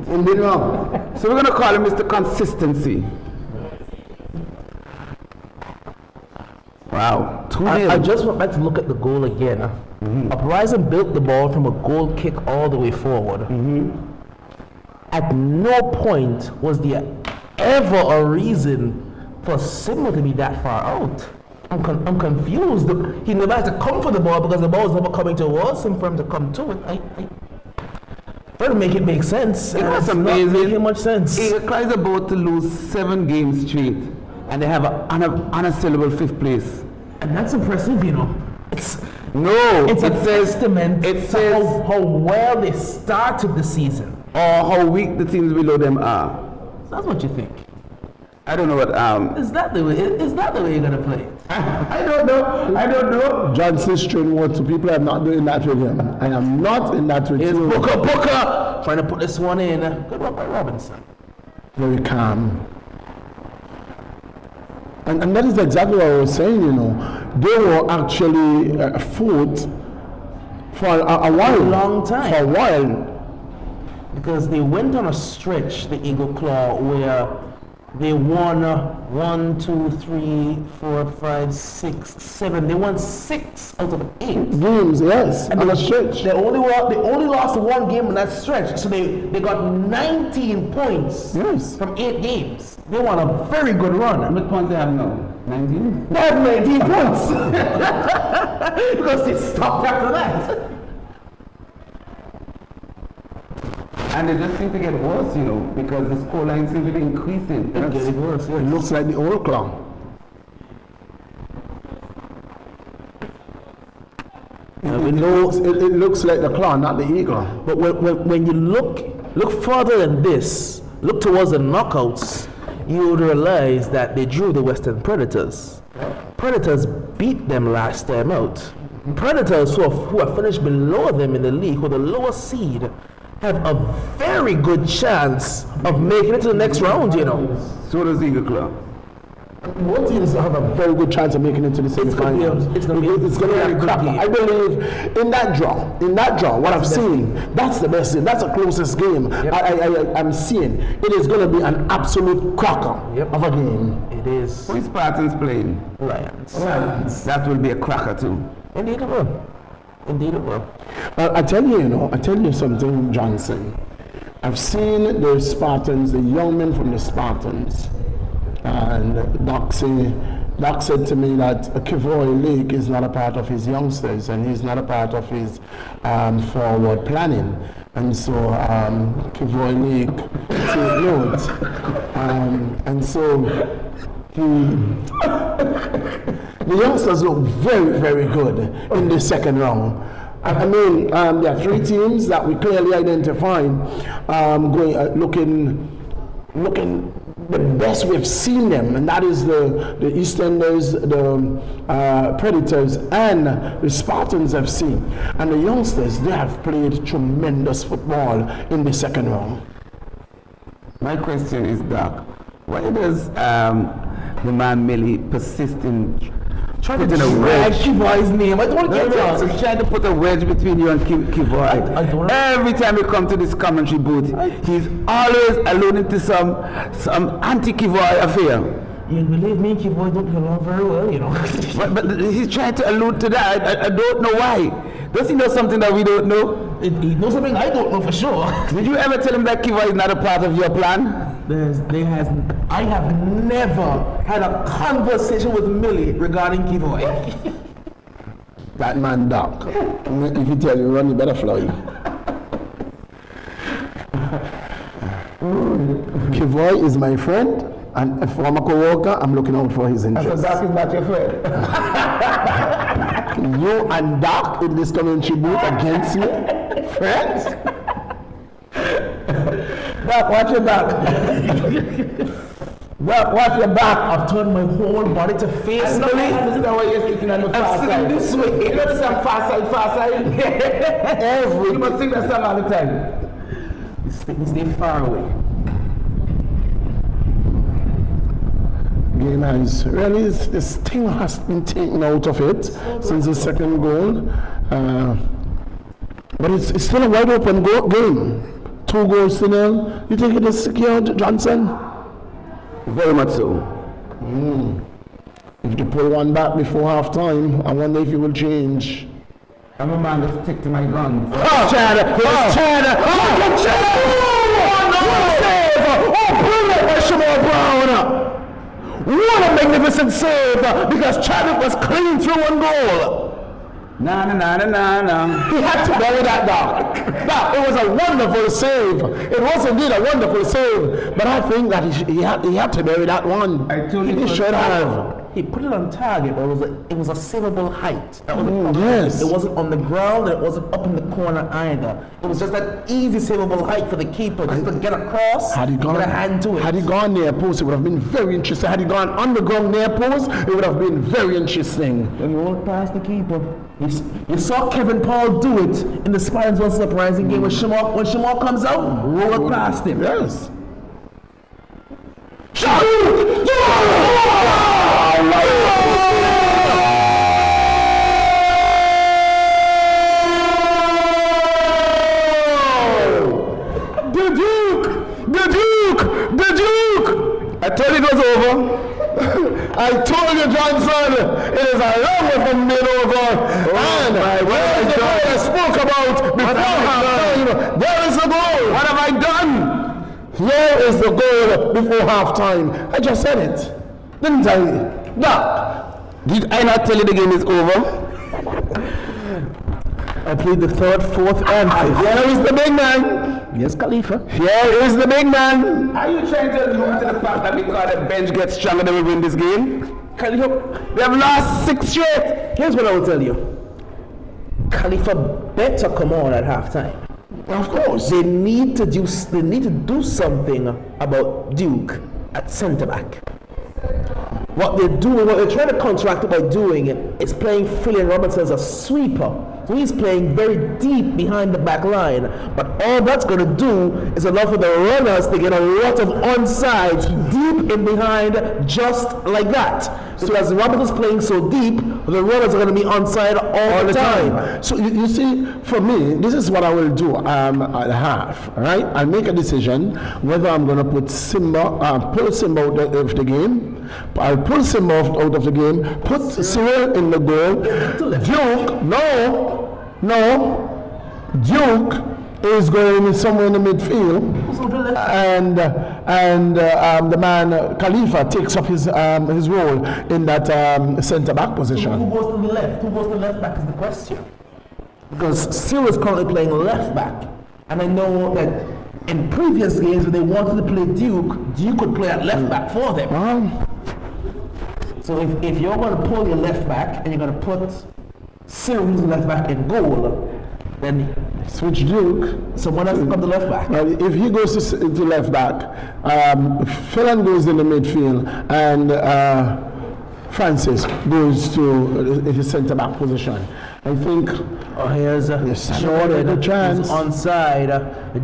Indeed wrong. So we're going to call him Mr. Consistency. Wow. I just want back to look at the goal again. Uprising built the ball from a goal kick all the way forward. At no point was there ever a reason for Simba to be that far out. I'm confused. He never had to come for the ball because the ball was never coming towards him for him to come to it. Try to make it make sense. It was amazing. Not making much sense. Eagle Claw is about to lose 7 games straight, and they have an unassailable 5th place. And that's impressive, you know. It's a testament to how well they started the season. Or how weak the teams below them are. That's what you think. I don't know what Is that the way you're gonna play it? I don't know. Johnson's showing what to people. I'm not doing that with him. I am not in that with It's you. Booker trying to put this one in. Good work by Robinson. Very calm. And that is exactly what I was saying, you know. They were actually fought for a while. A long time. For a while. Because they went on a stretch, the Eagle Claw, where they won 1, 2, 3, 4, 5, 6, 7. They won 6 out of 8 games. Yes, and on a stretch. They only lost 1 game in that stretch, so they got 19 points from 8 games. They won a very good run. How many points they have now? 19? They have 19 points because they stopped after that. And they just seem to get worse, you know, because the scoreline seems to be increasing. It's getting worse, yes. It looks like the old claw. It looks like the claw, not the eagle. But when you look further than this, look towards the knockouts, you would realize that they drew the Western Predators. Predators beat them last time out. Predators who are finished below them in the league, who are the lowest seed, have a very good chance of making it to the next round, you know. So does Eagle Claw. Both teams have a very good chance of making it to the semi-finals. It's going to be a very good cracker. game. I believe in that draw, what I've seen, that's the best game. That's the closest game I'm seeing. It is going to be an absolute cracker of a game. It is. Who is Spartans playing? Lions. That will be a cracker too. Indeed it will. Indeed it will. I tell you something, Johnson. I've seen the Spartans, the young men from the Spartans, and Doc said to me that Kivoy Lake is not a part of his youngsters and he's not a part of his forward planning. And so Kivoy Lake took note. And so the youngsters look very, very good in the second round. I mean, there are three teams that we clearly identified looking the best we've seen them, and that is the Easterners, the Predators, and the Spartans FC. And the youngsters, they have played tremendous football in the second round. My question is, Doc, why does the man Millie persist in trying to drag Kivoy's name? I don't get it. He's trying to put a wedge between you and Kivoy. Every time you come to this commentary booth, he's always alluding to some anti-Kivoy affair. You believe me, Kivoy don't get along very well, you know. but he's trying to allude to that. I don't know why. Does he know something that we don't know? He knows something I don't know for sure. Did you ever tell him that Kivoy is not a part of your plan? I have never had a conversation with Millie regarding Kivoy. That man, Doc, if he tell you run, you better fly. Kivoy is my friend, and a former co-worker. I'm looking out for his interests. So Doc is not your friend. You and Doc in this commentary booth against me? Friends? Doc, watch your back. Doc, watch your back. I've turned my whole body to face Millie. This is the way you're sitting on the far side. I'm sitting this way. You know the song far side? You must sing that song all the time. You stay far away. Game has really, this thing has been taken out of it since the second goal. But it's still a wide open game. 2-0. You think it is secured, Johnson? Very much so. If you pull one back before half time, I wonder if you will change. I'm a man that stick to my guns. Chad! What a magnificent save, because Chadwick was clean through one goal. No. He had to bury that dog. Now, it was a wonderful save. It was indeed a wonderful save. But I think that he had to bury that one. I told you he should have. He put it on target, but it was a savable height. That was the problem. Yes. It wasn't on the ground, and it wasn't up in the corner either. It was just that easy savable height for the keeper, just to get across, get a hand to it. Had he gone near post, it would have been very interesting. Had he gone underground near post, it would have been very interesting. When you rolled past the keeper, you saw Kevin Paul do it in the Spartans vs. Uprising game when Shamar comes out, roll past him. Yes. The Duke! I told you it was over. I told you, Johnson, it is a long way from being over. And where is the goal I spoke about before halftime? There is the goal. What have I done? Here is the goal before halftime. I just said it. Didn't I? No. Did I not tell you the game is over? I played the third, fourth, and fifth. Here is the big man. Yes, Khalifa. Here is the big man. Are you trying to allude to the fact that because the bench gets stronger, they will win this game? Khalifa, They have lost 6 straight. here's what I will tell you. Khalifa better come on at halftime. Of course. They need to do something about Duke at centre back. What they're trying to contract by doing is playing Philly Robinson as a sweeper So he's playing very deep behind the back line. But all that's going to do is allow for the runners to get a lot of onsides deep in behind, just like that. Because Robert is playing so deep, the runners are going to be onside all the time. So you see, for me, this is what I will do at half, right? I'll make a decision whether I'm going to put Simba, pull Simba out of the game. I'll pull Simba out of the game, put Cyril in the goal. Duke, no, Duke is going somewhere in the midfield, and the man Khalifa takes up his role in that centre back position. Who goes to the left? Who goes to the left back is the question. Because Cyril is currently playing left back, and I know that in previous games when they wanted to play Duke could play at left back for them. So if you're going to pull your left back and you're going to put Cyril, who's the left back, in goal, then switch Duke. Someone has to come to left back. If he goes to left back, Phelan goes in the midfield, and Francis goes to his centre back position. I think. Oh, here's Jordan. A chance. Onside.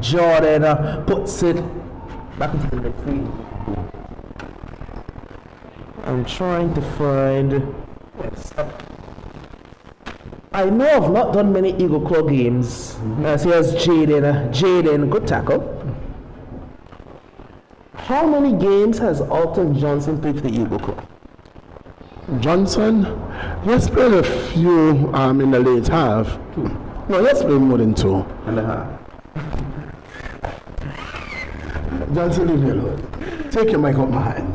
Jordan puts it back into the midfield. I'm trying to find. I know I've not done many Eagle Claw games. So here's Jaden, good tackle. How many games has Alton Johnson played for the Eagle Claw? Johnson, he has played a few in the late half. No, he has played more than 2.5. Johnson, leave me alone. Take your mic out my hand.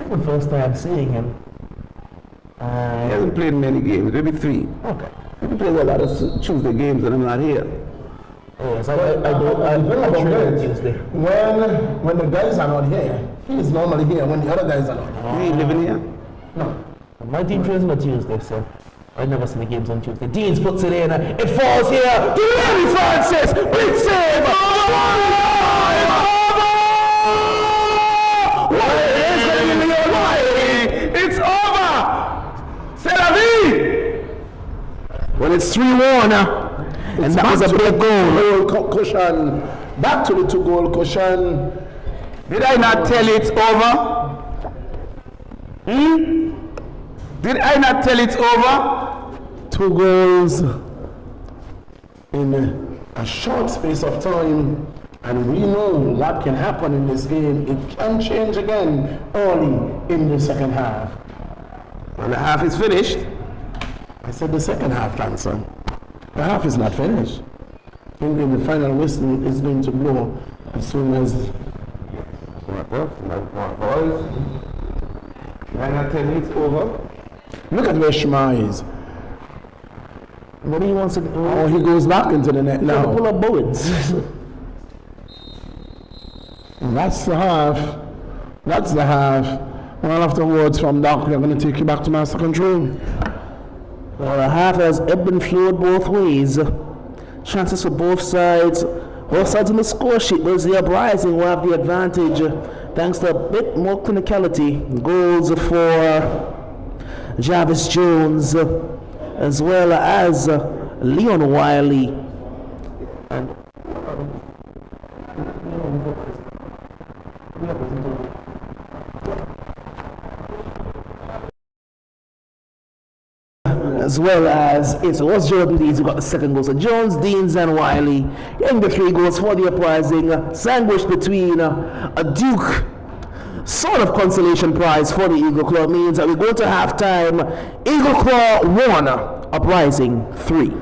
The first time seeing him. He hasn't played many games, maybe 3. Okay. He plays a lot of Tuesday games and I'm not here. Yes, I don't play Tuesday. When the guys are not here, he is normally here when the other guys are not here. He living here? No. My team trains on a Tuesday, so I never see the games on Tuesday. Deans puts it in, it falls here. Delaney Francis, big save! It's over! C'est la vie! Well, it's 3-1. And that was a big goal. Cushion. Back to the 2-goal cushion. Did I not tell you it's over? Did I not tell it's over? 2 goals in a short space of time, and we know what can happen in this game. It can change again early in the second half. Well, the half is finished. I said the second half, Johnson. The half is not finished. I think the final whistle is going to blow as soon as. Boys, did I not tell you it's over? Look at where Shema is. What do you want to do? Oh, he goes back into the net now. Pull up Bowens. That's the half. That's the half. Well, afterwards from Doc, we're going to take you back to master control. Well, the half has ebbed and flowed both ways. Chances for both sides. Both sides on the score sheet, but the Uprising will have the advantage thanks to a bit more clinicality. Goals for Jarvis Jones as well as Leon Wiley. And as well as it was Jordan Deans who got the second goal. So Jones, Deans, and Wiley getting the 3 goals for the Uprising, sandwiched between a Duke sort of consolation prize for the Eagle Claw. Means that we go to halftime. Eagle Claw 1, Uprising 3.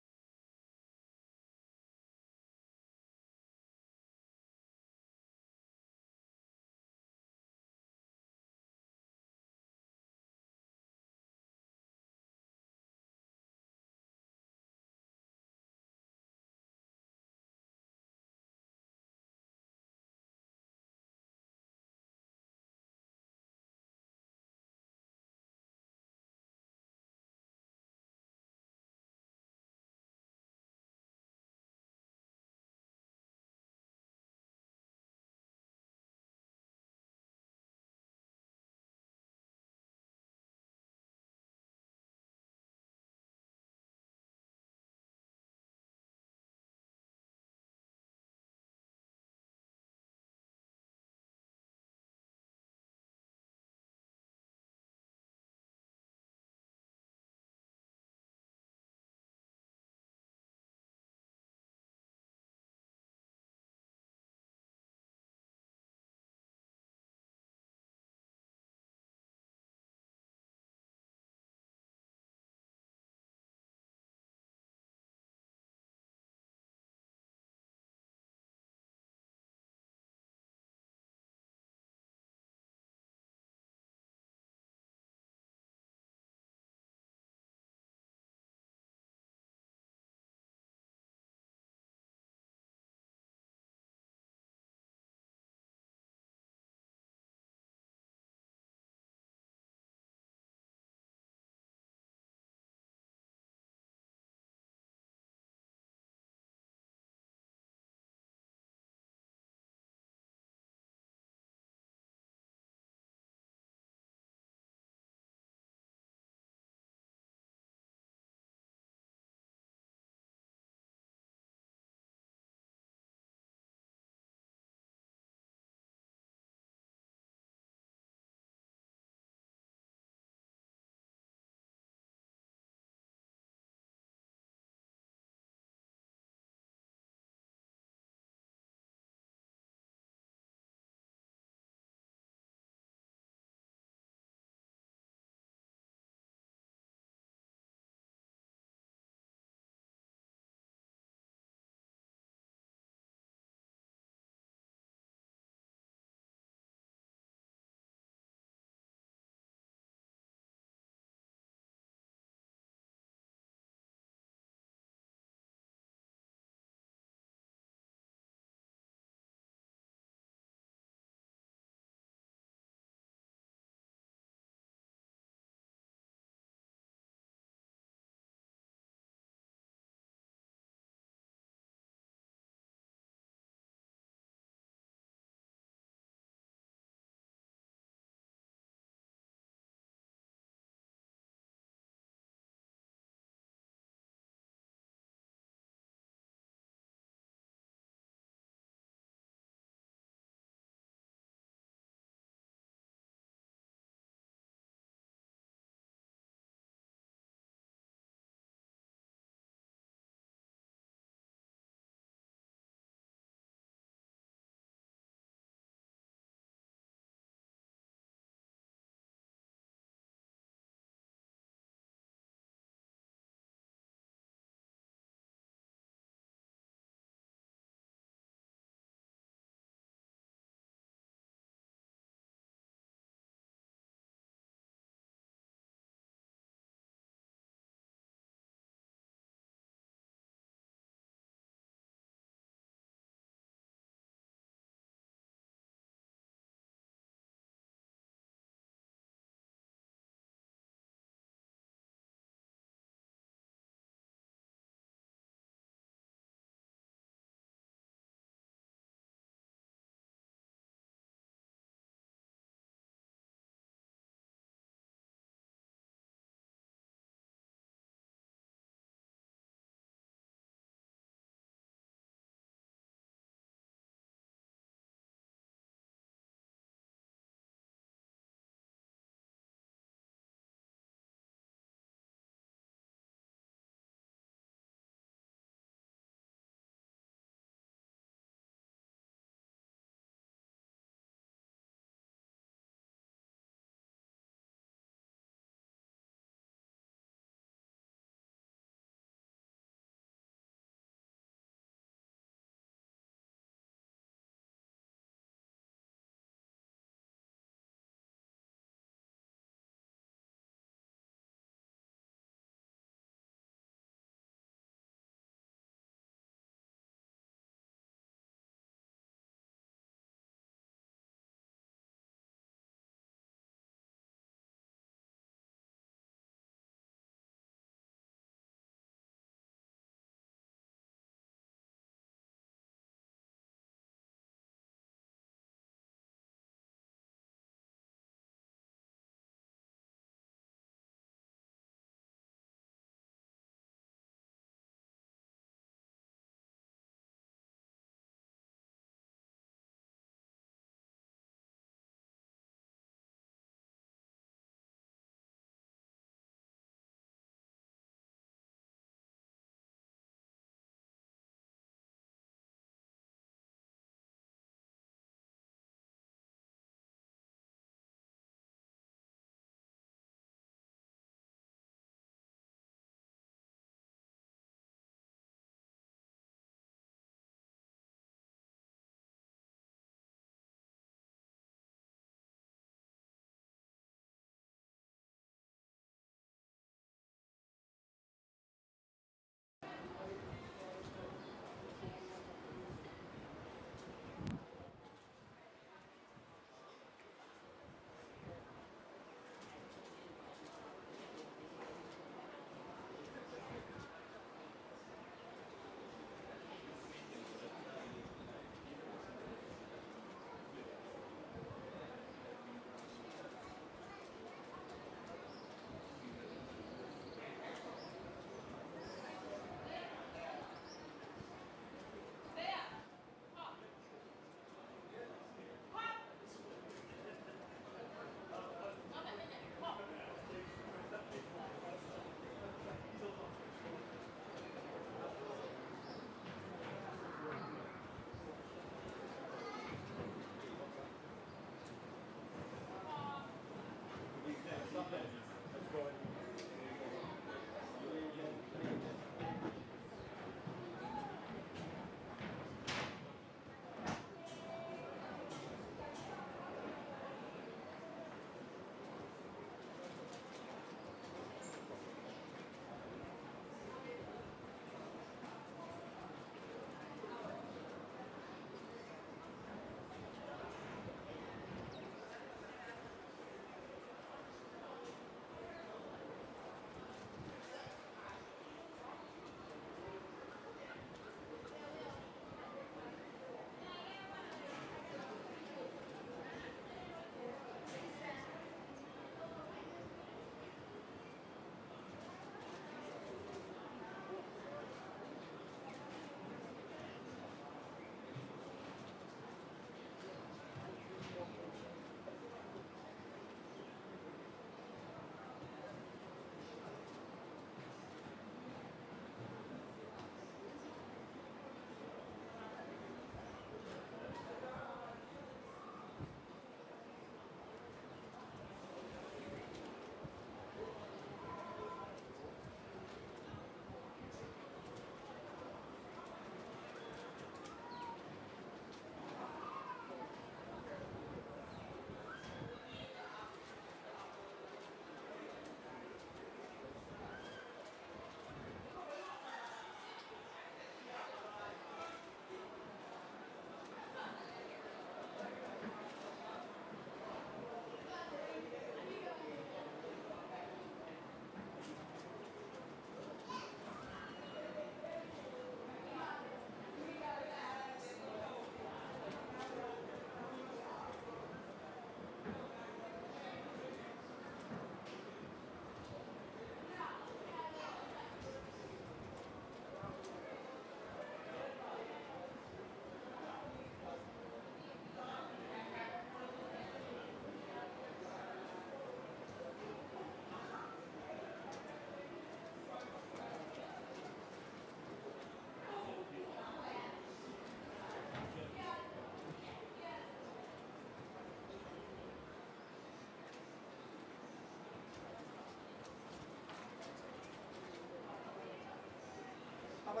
Yo,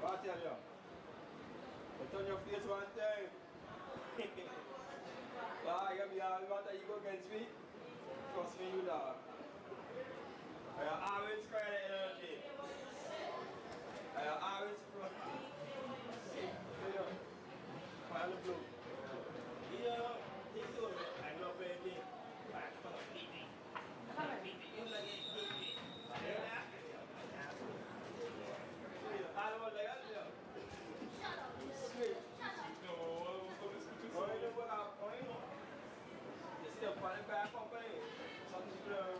what I tell you? Turn your face one time. Why you want that you go against me? Trust me, you know. I always cry at the end of the day. I always cry. Fire the blue. Yeah, take it. I love it. I'm gonna beat me. You like it, beat me. I don't want that. Straight. You see them falling back up, something blurry.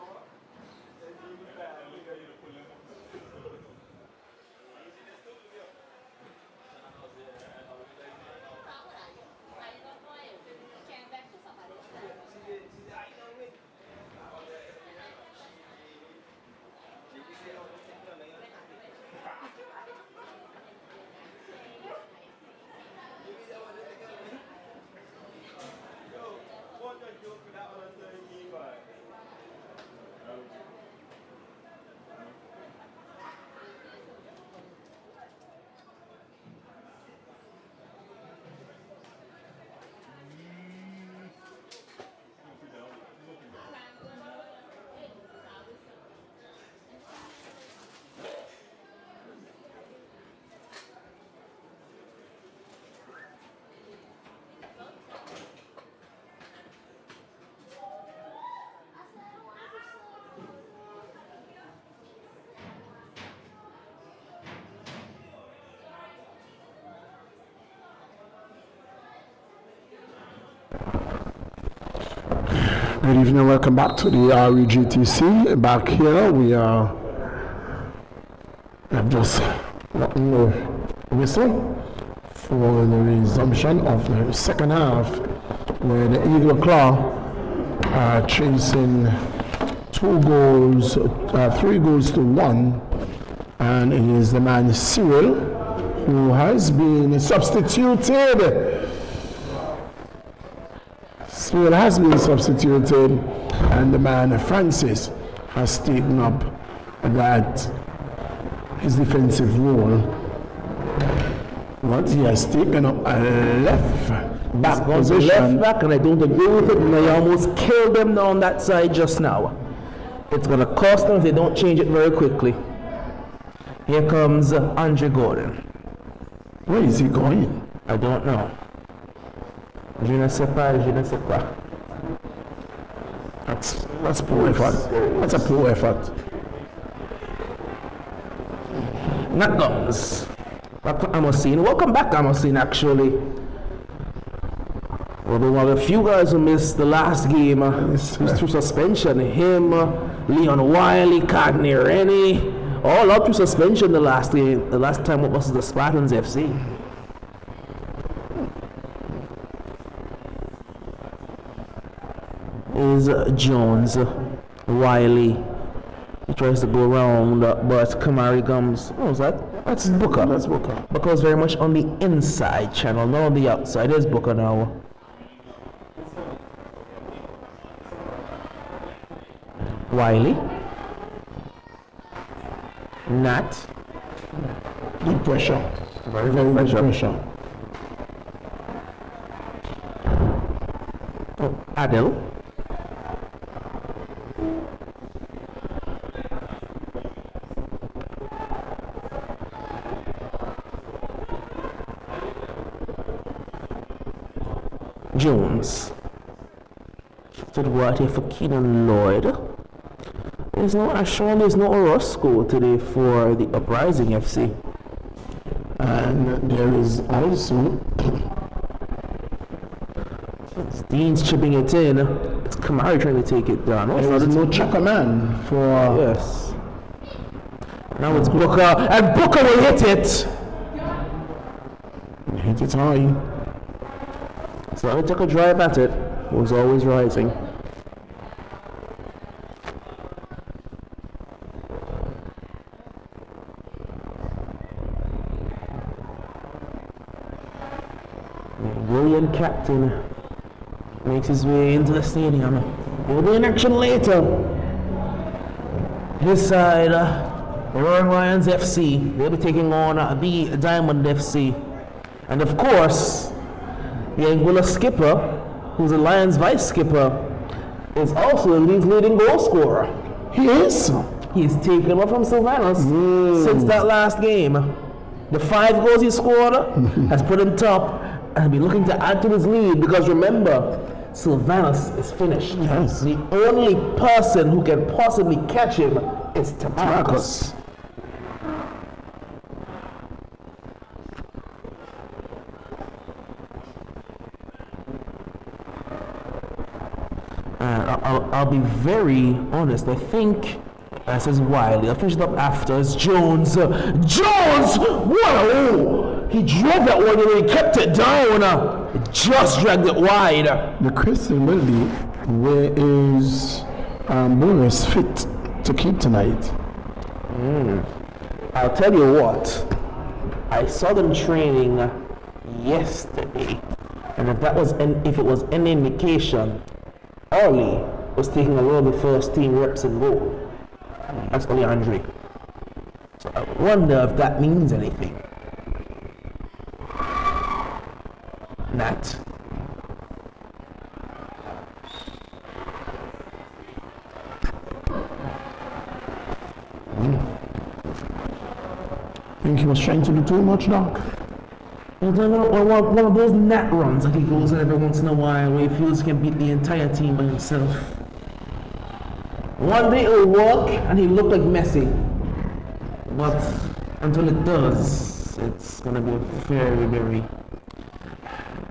Good evening, welcome back to the REGTC. Back here, we are just letting the whistle for the resumption of the second half, where the Eagle Claw are chasing 3 goals to 1, and it is the man Cyril who has been substituted. Cyril has been substituted, and the man Francis has taken up that his defensive role. But he has taken up a left back position. Left back, and I don't agree with it. They almost killed them down that side just now. It's going to cost them if they don't change it very quickly. Here comes Andre Gordon. Where is he going? I don't know. Je ne sais pas. That's poor effort. That's a poor effort. Nat Guns. Back to Amosine. Welcome back, Amosine, actually. Well, we have a few guys who missed the last game through suspension. Him, Leon Wiley, Cadney Rennie, all up to suspension the last game. The last time it was the Spartans FC. Is Jones, Wiley. He tries to go around, but Kamari comes. What was that? That's Booker. That's Booker. Booker is very much on the inside channel, not on the outside. There's Booker now. Wiley. Nat. Deep pressure. Very deep pressure. Oh, Adel. Jones. Stood right here for Keenan Lloyd. There's no Ashon, there's no Orozco today for the Uprising FC. And there is also Dean's chipping it in. It's Kamari trying to take it down. there is no Chakaman for Yes. Now it's Booker, and Booker will hit it. hit it high. So I took a drive at it. Was always rising. Brilliant captain makes his way into the stadium. He'll be in action later. His side, the Roaring Lions FC, they'll be taking on the Diamond FC. And of course, the Anguilla skipper, who's the Lions vice skipper, is also the league's leading goal scorer. He is. He's taken over from Sylvanus since that last game. The 5 goals he scored has put him top and he'll be looking to add to his lead because remember, Sylvanus is finished. Yes. The only person who can possibly catch him is Tamarcus. I'll be very honest. I think this is Wiley. I'll finish it up after. It's Jones. Jones! Wow! He drove that one and he kept it down. He just dragged it wide. The question will be, where is Boris fit to keep tonight? I'll tell you what. I saw them training yesterday, and if it was any indication, Ollie was taking a lot of the first team reps in goal. That's Ollie Andre. So I wonder if that means anything. Nat. Think he was trying to do too much, Doc? One of those Nat runs that he goes on every once in a while where he feels he can beat the entire team by himself. One day it'll work and he look like Messi. But until it does, it's going to be a very, very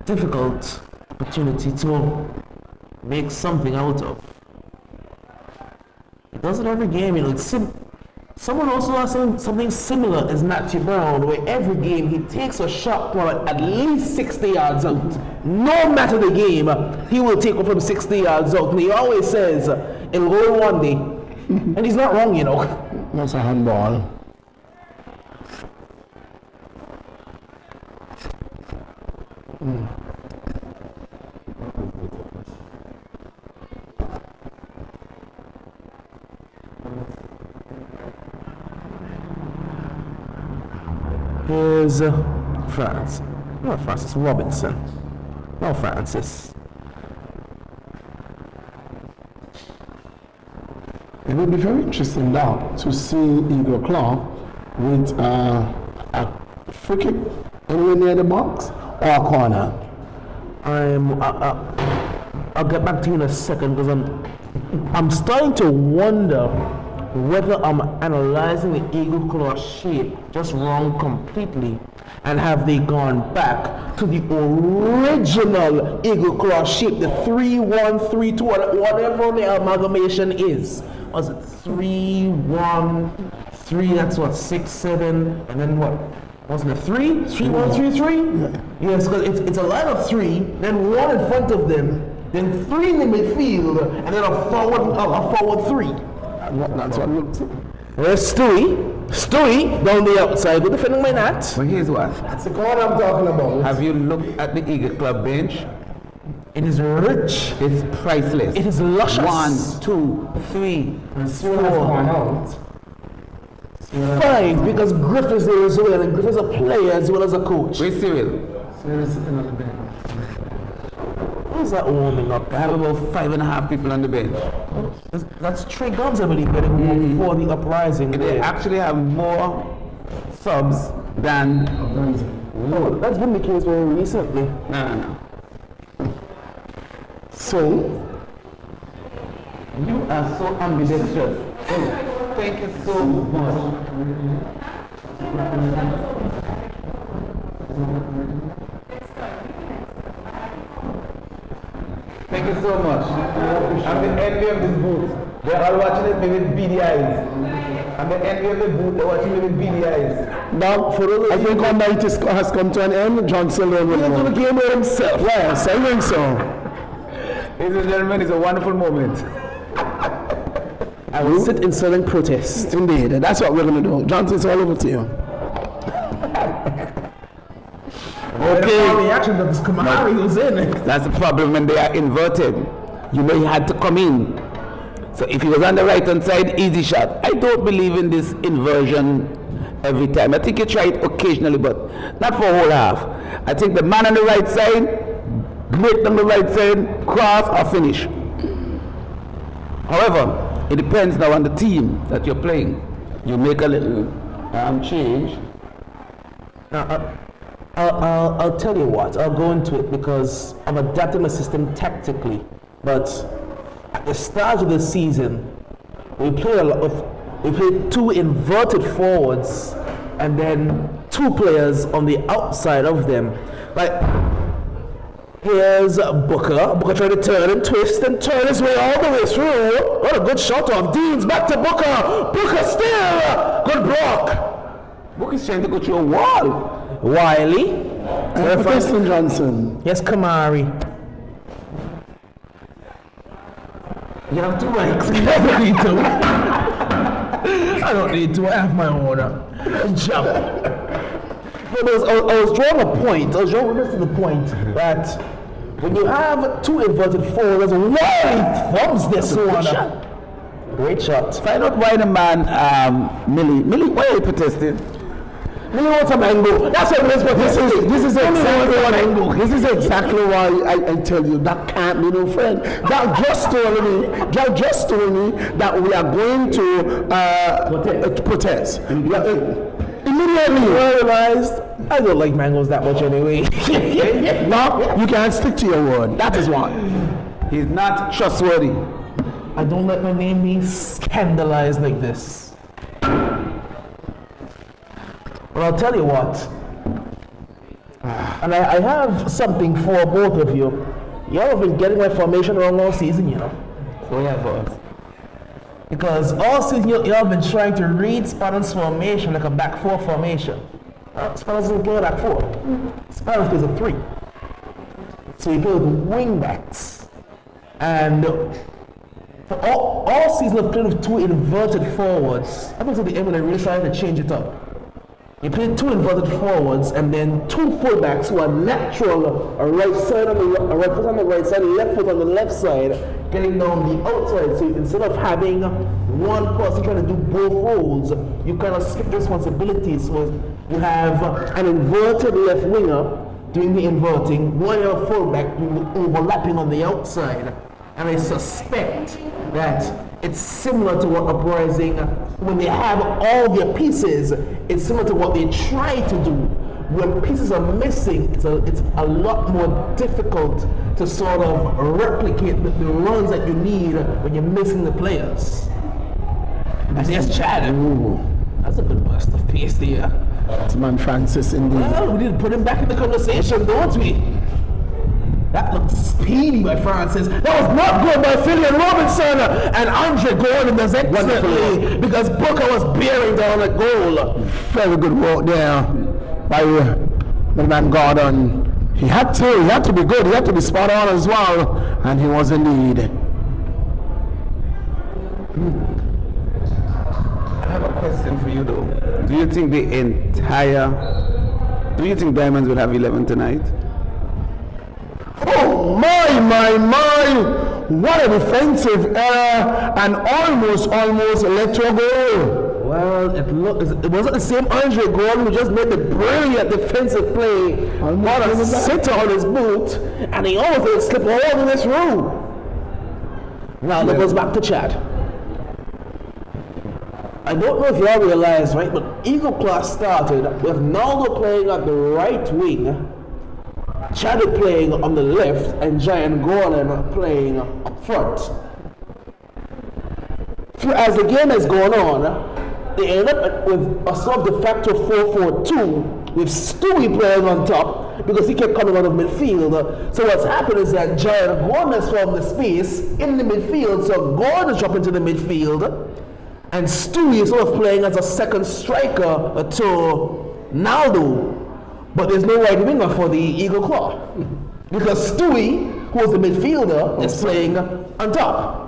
difficult opportunity to make something out of. He does it every game, you know. Someone also has something similar as Matthew Brown, where every game he takes a shot from at least 60 yards out. No matter the game, he will take it from 60 yards out. And he always says, it'll go one day. And he's not wrong, you know. That's a handball. Here's France. Not Francis Robinson. No, Francis. It would be very interesting now to see Eagle Claw with a free kick anywhere near the box or a corner. I'll get back to you in a second because I'm starting to wonder whether I'm analyzing the Eagle Claw shape just wrong completely, and have they gone back to the original Eagle Claw shape, the 3-1-3-2, whatever the amalgamation is. Was it 3-1-3? That's what, 6-7, and then what? Wasn't it 3-1-3-3? Yes, because it's a line of 3, then 1 in front of them, then 3 in the midfield, and then a forward 3. That's what looks. There's Stewie down the outside, good defending my Nat. But here's what. That's the corner I'm talking about. Have you looked at the Eagle Club bench? It is rich. It's priceless. It is luscious. 1, 2, 3, 4, 5, because Griff is there as well, and Griff is a player as well as a coach. where's Cyril? Who's that warming up? I have about 5.5 people on the bench. That's Trey Guns, I believe, getting for the Uprising. They actually have more subs than. Oh, that's been the case very recently. No. So, You are so ambidextrous. Oh, thank you so much. Thank you so much. I'm the envy of this booth. They're all watching it with beady eyes. I'm the envy of the booth. They're watching me with beady eyes. now, I think our night has come to an end. John Silver will He's going to game with himself. Yes, I think so. Ladies and gentlemen, it's a wonderful moment. I will sit in silent protest. Indeed, that's what we're going to do. Johnson, it's all over to you. Okay. The reaction that this Kamari was in. That's the problem when they are inverted. You know he had to come in So if he was on the right hand side, easy shot. I don't believe in this inversion every time. I think you try it occasionally, but not for a whole half. I think the man on the right side, great on the right side, cross or finish. However, it depends now on the team that you're playing. You make a little change. I'll tell you what, I'll go into it because I'm adapting my system tactically. But at the start of the season, we played two inverted forwards and then two players on the outside of them. Like, here's Booker. Booker tried to turn and twist and turn his way all the way through. What a good shot off. Deans back to Booker. Booker still. Good block. Booker's trying to go through a wall. Wiley. Preston Johnson. Yes, Kamari. You have two mics. I don't need to. I don't need to. I have my own. Jump. I was drawing a point. I was drawing reference to the point that when you have two inverted forwards, why thumbs this one? Great shot. Find out why the man, Millie, why are you protesting? Millie wants a mango. That's what it is. But This is exactly what I This is exactly why I tell you that can't be no friend. That just told me that we are going to protest. Immediately realized I don't like mangoes that much anyway. No, you can't stick to your word. That is why. He's not trustworthy. I don't let my name be scandalized like this. But I'll tell you what, and I have something for both of you. Y'all have been getting my formation wrong all season, you know. So yeah, boss. Because all season y'all have been trying to read Spanners' formation like a back four formation. Spanners doesn't play a back four. Spanners plays a 3. So you play with wing backs. And for all season I've played with two inverted forwards. Up until the end when I really started to change it up. You play two inverted forwards and then two fullbacks who are natural, a right side on the right foot on the right side, left foot on the left side, getting down the outside. So instead of having one person trying to do both roles, you kind of split responsibilities. So you have an inverted left winger doing the inverting, one other fullback overlapping on the outside. And I suspect that it's similar to what Uprising, when they have all their pieces, it's similar to what they try to do. When pieces are missing, it's a lot more difficult to sort of replicate the runs that you need when you're missing the players. And there's Chad. Ooh, that's a good burst of pace there. That's man Francis indeed. Well, we need to put him back in the conversation, don't we? That looked speedy by Francis. That was not good by Phillian Robinson. And Andre Gordon does excellently because Booker was bearing down a goal. Very good work there by the man Gordon. He had to be good. He had to be spot on as well. And he was indeed. I have a question for you though. Do you think Diamonds will have 11 tonight? Oh my! What a defensive error and almost led to a goal. Well, it wasn't the same Andre Gordon who just made the brilliant defensive play. What a sitter on his boot, and he almost let it slip all in this room. Now it goes back to Chad. I don't know if y'all realize, right, but Eagle Class started with Naldo playing at the right wing, Chad playing on the left, and Giant Gordon playing up front. As the game has gone on, they end up with a sort of de facto 4-4-2 with Stewie playing on top because he kept coming out of midfield. So what's happened is that Giant Gordon has formed the space in the midfield, so Gordon is dropping to the midfield, and Stewie is sort of playing as a second striker to Naldo. But there's no right winger for the Eagle Claw because Stewie, who was the midfielder, is playing on top.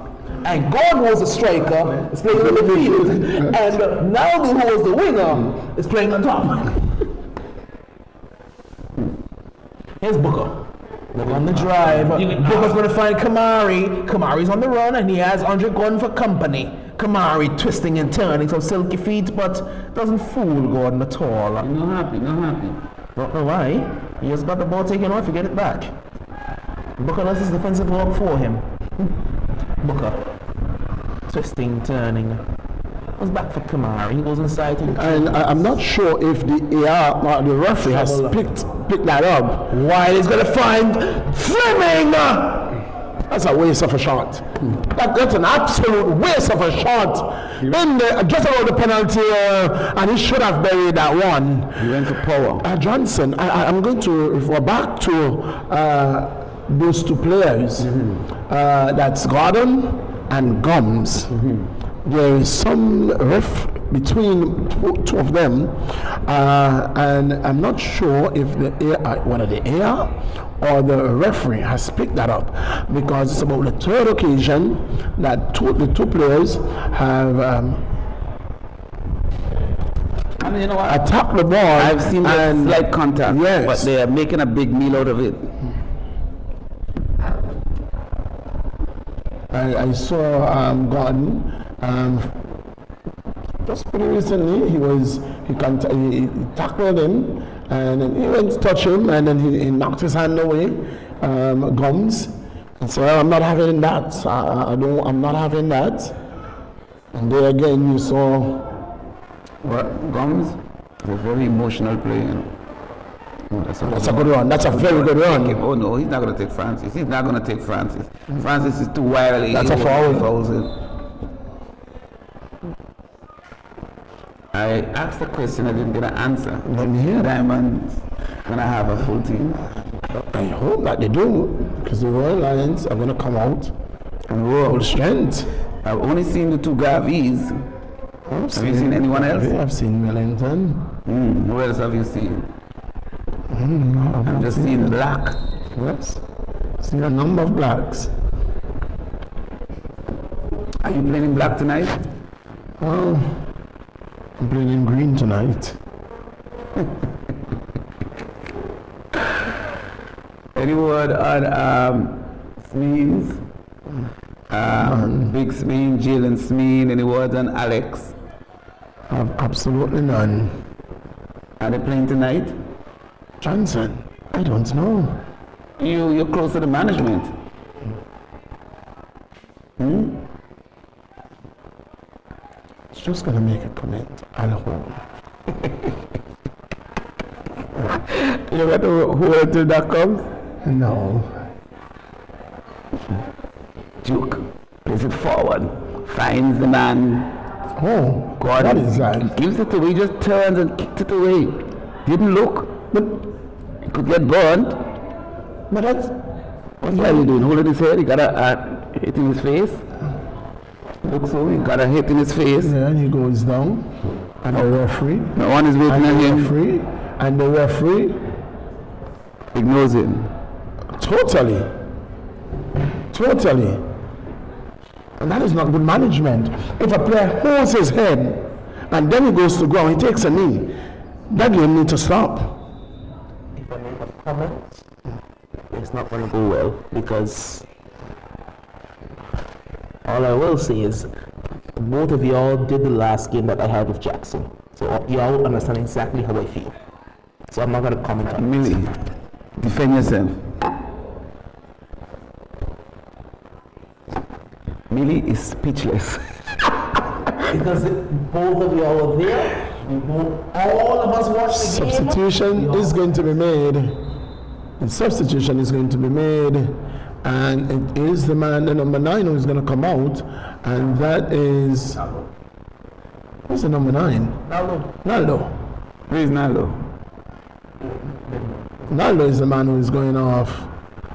And Gordon, who was the striker, is playing in the midfield. And Naldo, who was the winger, is playing on top. Here's Booker. Look on the drive. Booker's going to find Kamari. Kamari's on the run and he has Andre Gordon for company. Kamari twisting and turning some silky feet, but doesn't fool Gordon at all. Not happy. Don't know why. He just got the ball taken off, you get it back. Booker does his defensive work for him. Booker. Twisting, turning. Goes back for Kamari. He goes inside. And I'm not sure if the AR, the referee has picked that up. While he's going to find Fleming. That's a waste of a shot. That's an absolute waste of a shot. Just about the penalty, and he should have buried that one. He went for power. Johnson, I'm going to refer back to those two players. That's Gordon and Gums. There is some riff between two of them, and I'm not sure if whether the AR or the referee has picked that up, because it's about the third occasion that the two players have I mean, you know what? attacked the ball. I've seen the slight contact, yes, but they are making a big meal out of it. I saw Gordon just pretty recently. He tackled him and then he went to touch him and then he knocked his hand away. Gums. And so I'm not having that. I'm not having that. And there again you saw. Gums is a very emotional player. That's a good run. That's a very good run. Oh no, he's not going to take Francis. He's not going to take Francis. Francis is too wily. That's a foul. I asked a question, I didn't get an answer. Let me hear. Diamond's going to have a full team. I hope that they do, because the Royal Lions are going to come out and roll full strength. I've only seen the two Gavis. Have you seen anyone else? I've seen Millington. Who else have you seen? I've just seen Black. Yes. Seen a number of blacks. Are you playing Black tonight? I'm playing in green tonight. Any word on Smeens? Big Smeen, Jalen Smeen, any words on Alex? Absolutely none. Are they playing tonight? Johnson, I don't know. You're close to the management. It's just gonna make a comment. I'll hold. You got to hold until that comes? No. Duke plays it forward, finds the man. Oh, Gordon, what is that? He gives it away, just turns and kicks it away. Didn't look, but he could get burned. But that's... What's he doing? Holding his head, he got a hit in his face. Looks so, he got a hit in his face. Yeah, and he goes down. And the referee. No one is waiting on him. And the referee ignores him. Totally. And that is not good management. If a player holds his head and then he goes to ground, he takes a knee, that game needs to stop. If I make a comment, it's not going to go well, because all I will say is both of y'all did the last game that I had with Jackson. So y'all understand exactly how I feel. So I'm not going to comment on it. Millie, defend yourself. Millie is speechless. Because both of y'all were there, all of us watched the game. Substitution is going to be made. The substitution is going to be made, and it is the man, the number 9, who is going to come out, and that is... Who's the number 9? Naldo. Who is Naldo? Naldo is the man who is going off,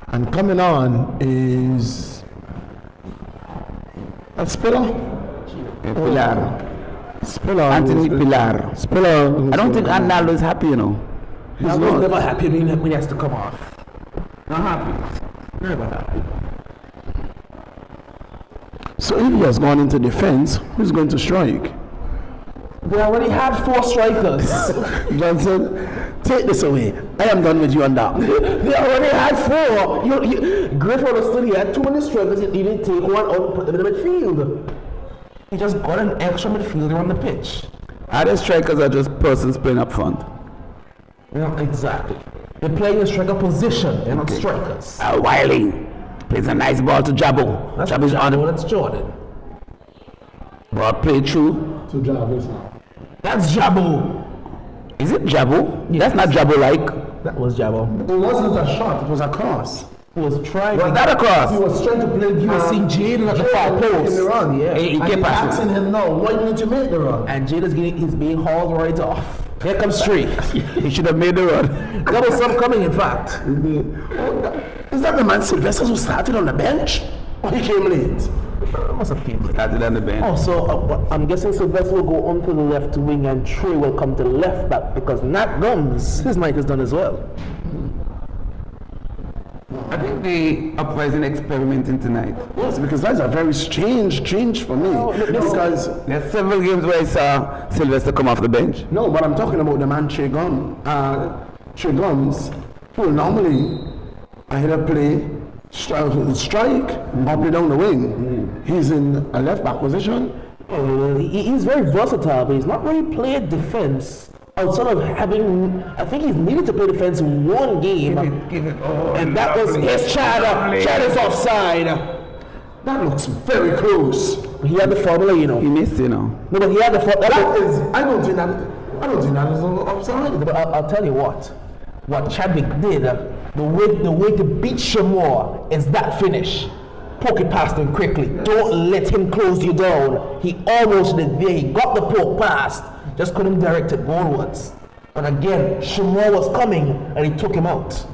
and coming on is... Spiller? Pilar. Spiller. Anthony Pilar. Spiller. I don't think Naldo is happy, you know. Naldo's never happy when he has to come off. Not happy. Never happy. So if he has gone into defense, who's going to strike? They already had 4 strikers. Johnson, take this away. I am done with you on that. They already had 4. Great understood he had too many strikers. He didn't take one out and put them in the midfield. He just got an extra midfielder on the pitch. Other strikers are just persons playing up front. Yeah, exactly. They're playing a striker position. They're not strikers. Wiley plays a nice ball to Jabo. That's Jabo's on it. That's Jordan. Ball played through. To Jarvis now. That's Jabo. Is it Jabo? Yes. That's not Jabo-like. That was Jabo. It wasn't a shot, it was a cross. Who was trying Was to that a He cross? was trying to play. You were seeing Jaden at the far post. In the run. Yeah. He And kept he's passing. asking him now, why didn't you make the run? And Jaden's he's being hauled right off. Here comes Streak. He should have made the run. Double sub coming, in fact. Is that the man Sylvester who started on the bench? Or he came late? Must have came late. Started on the bench. Oh, so I'm guessing Sylvester will go onto the left wing and Trey will come to the left back because Nat Gums, his night is done as well. I think the Uprising experimenting tonight. Yes, because that's a very strange change for me. Because There are several games where I saw Sylvester come off the bench. no, but I'm talking about the man Trey Gums, who will normally either play strike or play down the wing. He's in a left back position. He's very versatile, but he's not really played defense. Outside of having, I think he's needed to play defense in one game, and that was his Chad is offside. That looks very close. He had the formula, you know. He missed, you know. No, but he had the formula. That is, I don't think that is offside. But I'll tell you what Chadwick did, the way to beat Shamor is that finish. Poke it past him quickly. Don't let him close you down. He almost did there. He got the poke past, just couldn't direct it goalwards. But again, Shamor was coming and he took him out.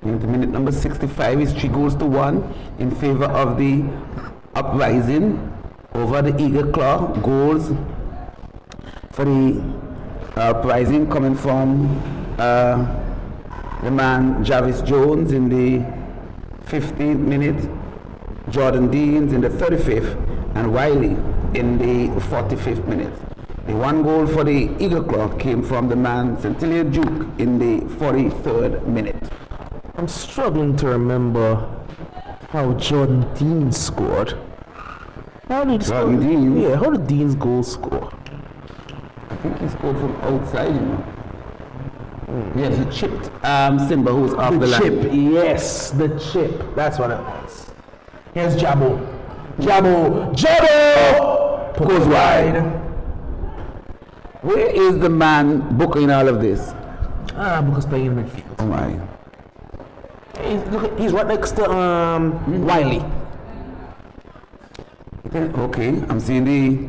Into minute number 65 is 3 goals to 1 in favor of the Uprising over the Eagle Claw. Goals for the Uprising coming from the man Jarvis Jones in the 15th minute, Jordan Deans in the 35th, and Wiley in the 45th minute. The 1 goal for the Eagle Claw came from the man Centillia Duke in the 43rd minute. I'm struggling to remember how Jordan Dean scored. How did he score? Jordan Dean? Yeah, how did Dean's goal score? I think he scored from outside, you know. Yes, he chipped Simba, who was off the line. Chip, yes, the chip. That's what it was. Here's Jabo. Jabo! Goes wide. Where is the man booking all of this? Because playing in midfield. Oh my. He's right next to Wiley. Okay, I'm seeing the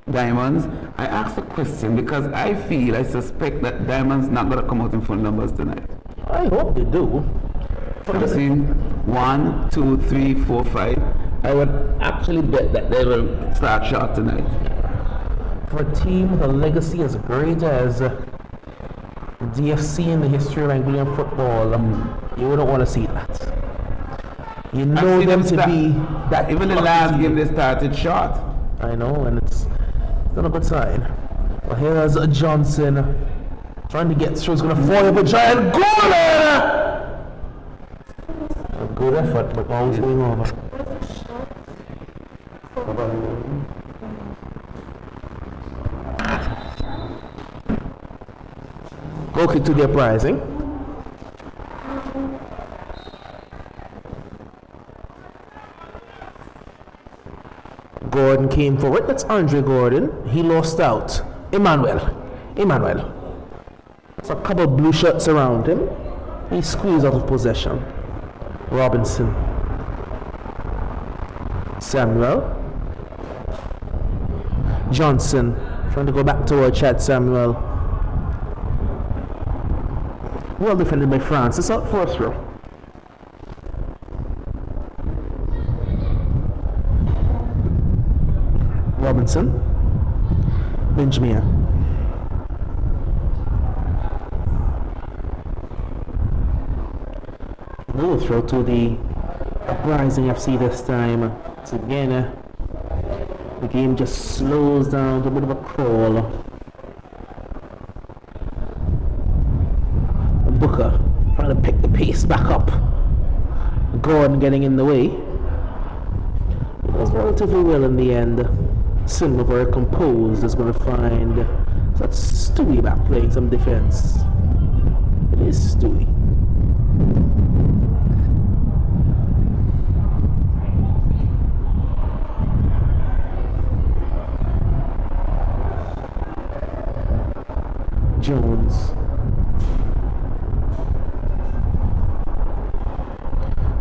Diamonds. I asked a question because I suspect that Diamonds not going to come out in full numbers tonight. I hope they do. I'm seeing 1, 2, 3, 4, 5. I would actually bet that they will start short tonight. For a team with a legacy as great as DFC in the history of Anglian football, you wouldn't want to see that. You know them to be that. Even the last game they started short. I know, and it's not a good sign. Well, here's Johnson trying to get through. He's going to fall over giant goal! A good effort, but always going over. Goal kick to the Uprising. Gordon came forward. That's Andre Gordon. He lost out. Emmanuel. There's a couple of blue shirts around him. He squeezed out of possession. Robinson. Samuel. Johnson. Trying to go back toward Chad Samuel. Well defended by France. It's out for a throw. Robinson. Benjamin. Little throw to the Uprising FC this time. So again, the game just slows down to a bit of a crawl. Booker trying to pick the pace back up. Gordon getting in the way. It was relatively well in the end. Silva very composed is going to find that's Stewie back playing some defense. It is Stewie. Jones.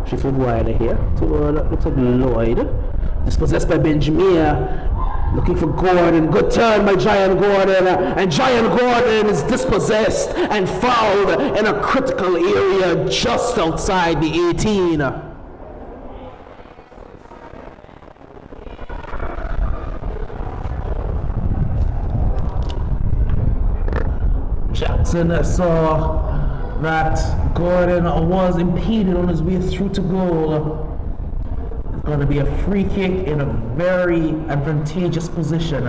Shifted wider here to looks like Lloyd. Dispossessed by Benjamin. Looking for Gordon. Good turn by Giant Gordon. And Giant Gordon is dispossessed and fouled in a critical area just outside the 18. Jackson saw that Gordon was impeded on his way through to goal. It's going to be a free kick in a very advantageous position.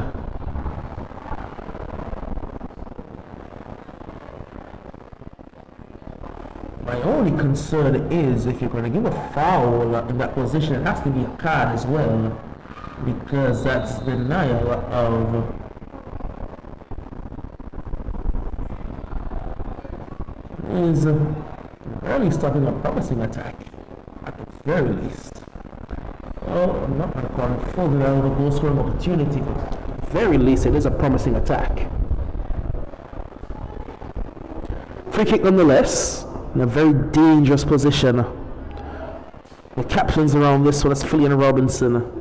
My only concern is if you're going to give a foul in that position, it has to be a card as well, because that's denial of is barely stopping a promising attack, at the very least. Well, I'm not going to call it full out of a goal scoring opportunity, but at the very least it is a promising attack. Free kick nonetheless, in a very dangerous position. The captains around this one is Philly and Robinson.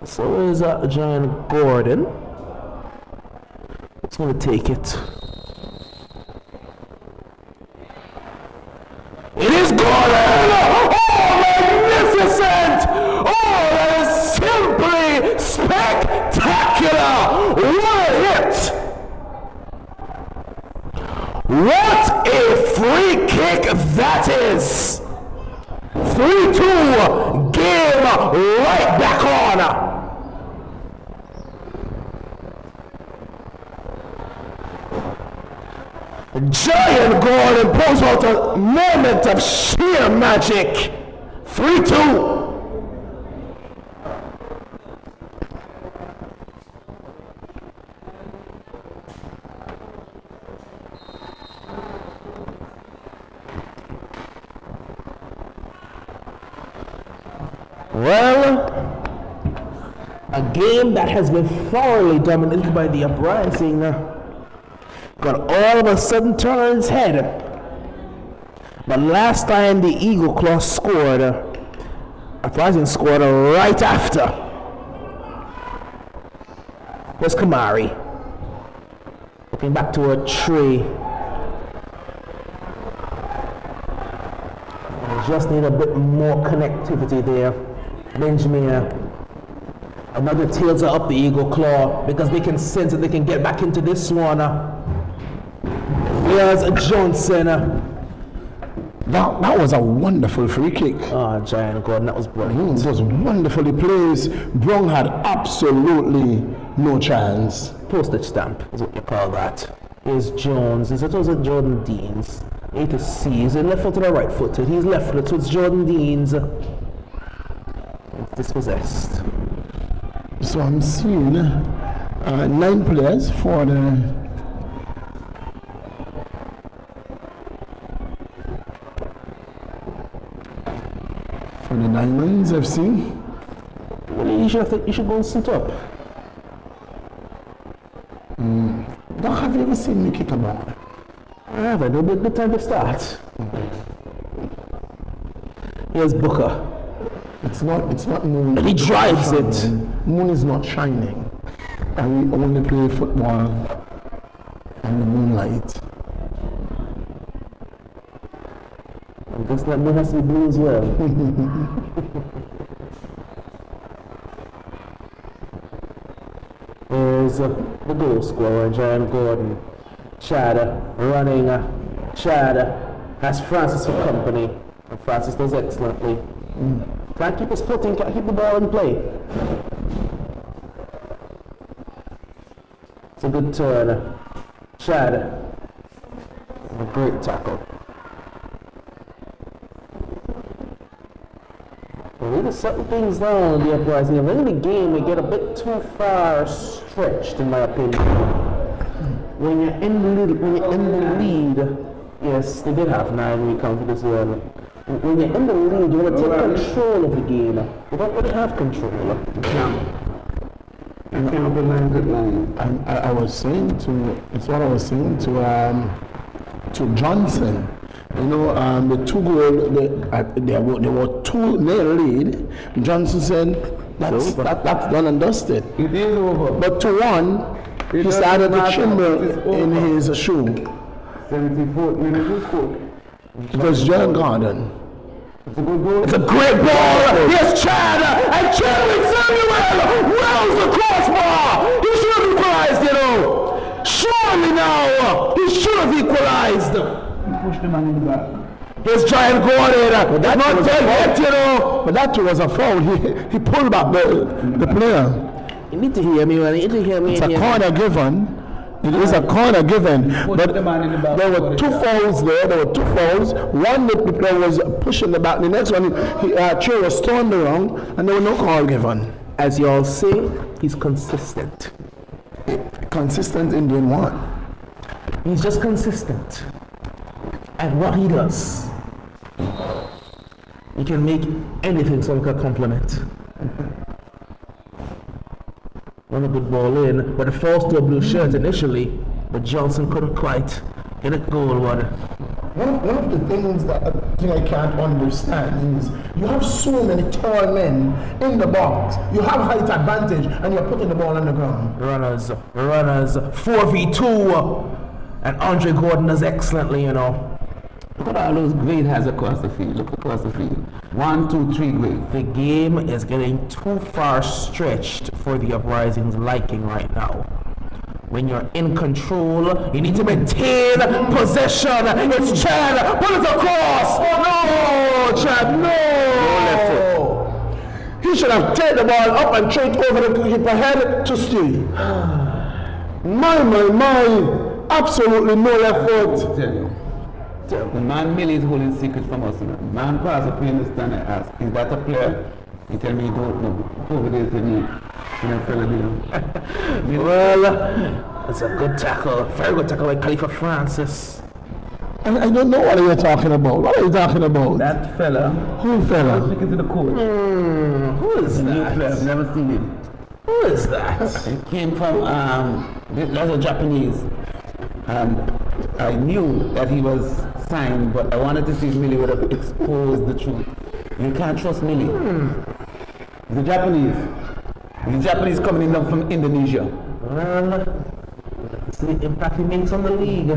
So is Giant Gordon. It's going to take it. It is Gordon! Oh, magnificent! Oh, that is simply spectacular! What a hit! What a free kick that is! 3-2, game right back on! Giant Gordon pulls out a moment of sheer magic. 3-2. Well, a game that has been thoroughly dominated by the Uprising got all of a sudden turned on its head. But last time the Eagle Claw scored, Uprising scored right after. Here's Kamari. Looking back to a tree. Just need a bit more connectivity there. Benjamin. Another tails are up the Eagle Claw because they can sense that they can get back into this one. Here's Johnson. That was a wonderful free kick. Oh, Giant Gordon, that was brilliant. It was wonderfully placed. Brown had absolutely no chance. Postage stamp is what you call that. Here's Jones. Is it Jordan Deans? A to C. Is it left foot or the right footed? He's left footed, so it's Jordan Deans. It's dispossessed. So I'm seeing 9 players for the Diamonds FC. Well, you should go and sit up. Have you ever seen me kick a ball? I haven't. It'll be a good time to start. Here's Booker. It's not moon. And he drives it. Moon is not shining. And we only play football in the moonlight. I guess that moon has to be blue as well. There's the goal scorer, Giant Gordon. Chad running. Chad has Francis for company. And Francis does excellently. Can't keep his footing, can't keep the ball in play. It's a good turn. Chad. A great tackle. We need to settle things down in the Uprising. If in the game, we get a bit too far stretched, in my opinion. When you're in the lead, yes, they did have 9 we counted as well. When you're in the lead, you want to take control of the game. You don't really have control. I was saying to, it's what I was saying to Johnson. You know, the 2 goals, they were 2 nil lead. Johnson said, that's done and dusted. It is over. But to 1, he started to tremble in his shoe. 74th minute, who scored? It was John Gordon. It's a good goal. It's a great ball. Here's Chad. And Chadwick Samuel rounds the crossbar. He should have equalized, you know. Surely now, he should have equalized. He pushed the man in the back. Here's Giant Gordon. That's not dead yet, you know. But that was a foul. He pulled back the player. You need to hear me, man. You need to hear me. It's a corner given. It is a corner given, but there were 2 fouls there. There were 2 fouls. One, the player was pushing the back. The next one, chair was turned around, and there was no call given. As you all say, he's consistent. Consistent in doing what? He's just consistent at what he does. He can make anything so like a compliment. Run a good ball in, but it falls to a blue shirt initially, but Johnson couldn't quite get a goal. One of the things that I can't understand is you have so many tall men in the box. You have height advantage, and you're putting the ball on the ground. Runners, 4v2, and Andre Gordon does excellently, you know. Look at all those grade has across the field. Look across the field. 1, 2, 3 grade. The game is getting too far stretched for the Uprising's liking right now. When you're in control, you need to maintain possession. It's Chad. Pull it across. Oh, no, Chad, no. He should have taken the ball up and straight over the keeper head to steal. My. Absolutely no left foot. Tell you. The man Millie is holding secret from us. Man pass up, we understand and ask, is that a player? He tell me, don't know. Over there, tell me. Well, it's a good tackle. Very good tackle by Khalifa Francis. I don't know what you're talking about. What are you talking about? That fella. Who fella? Speaking to the coach. Who is New that? player, I've never seen him. Who is that? He came from, that's a Japanese. And I knew that he was signed, but I wanted to see if Millie would have exposed the truth. You can't trust Millie. He's a Japanese. He's a Japanese coming in from Indonesia. Well, let's see the impact he makes on the league.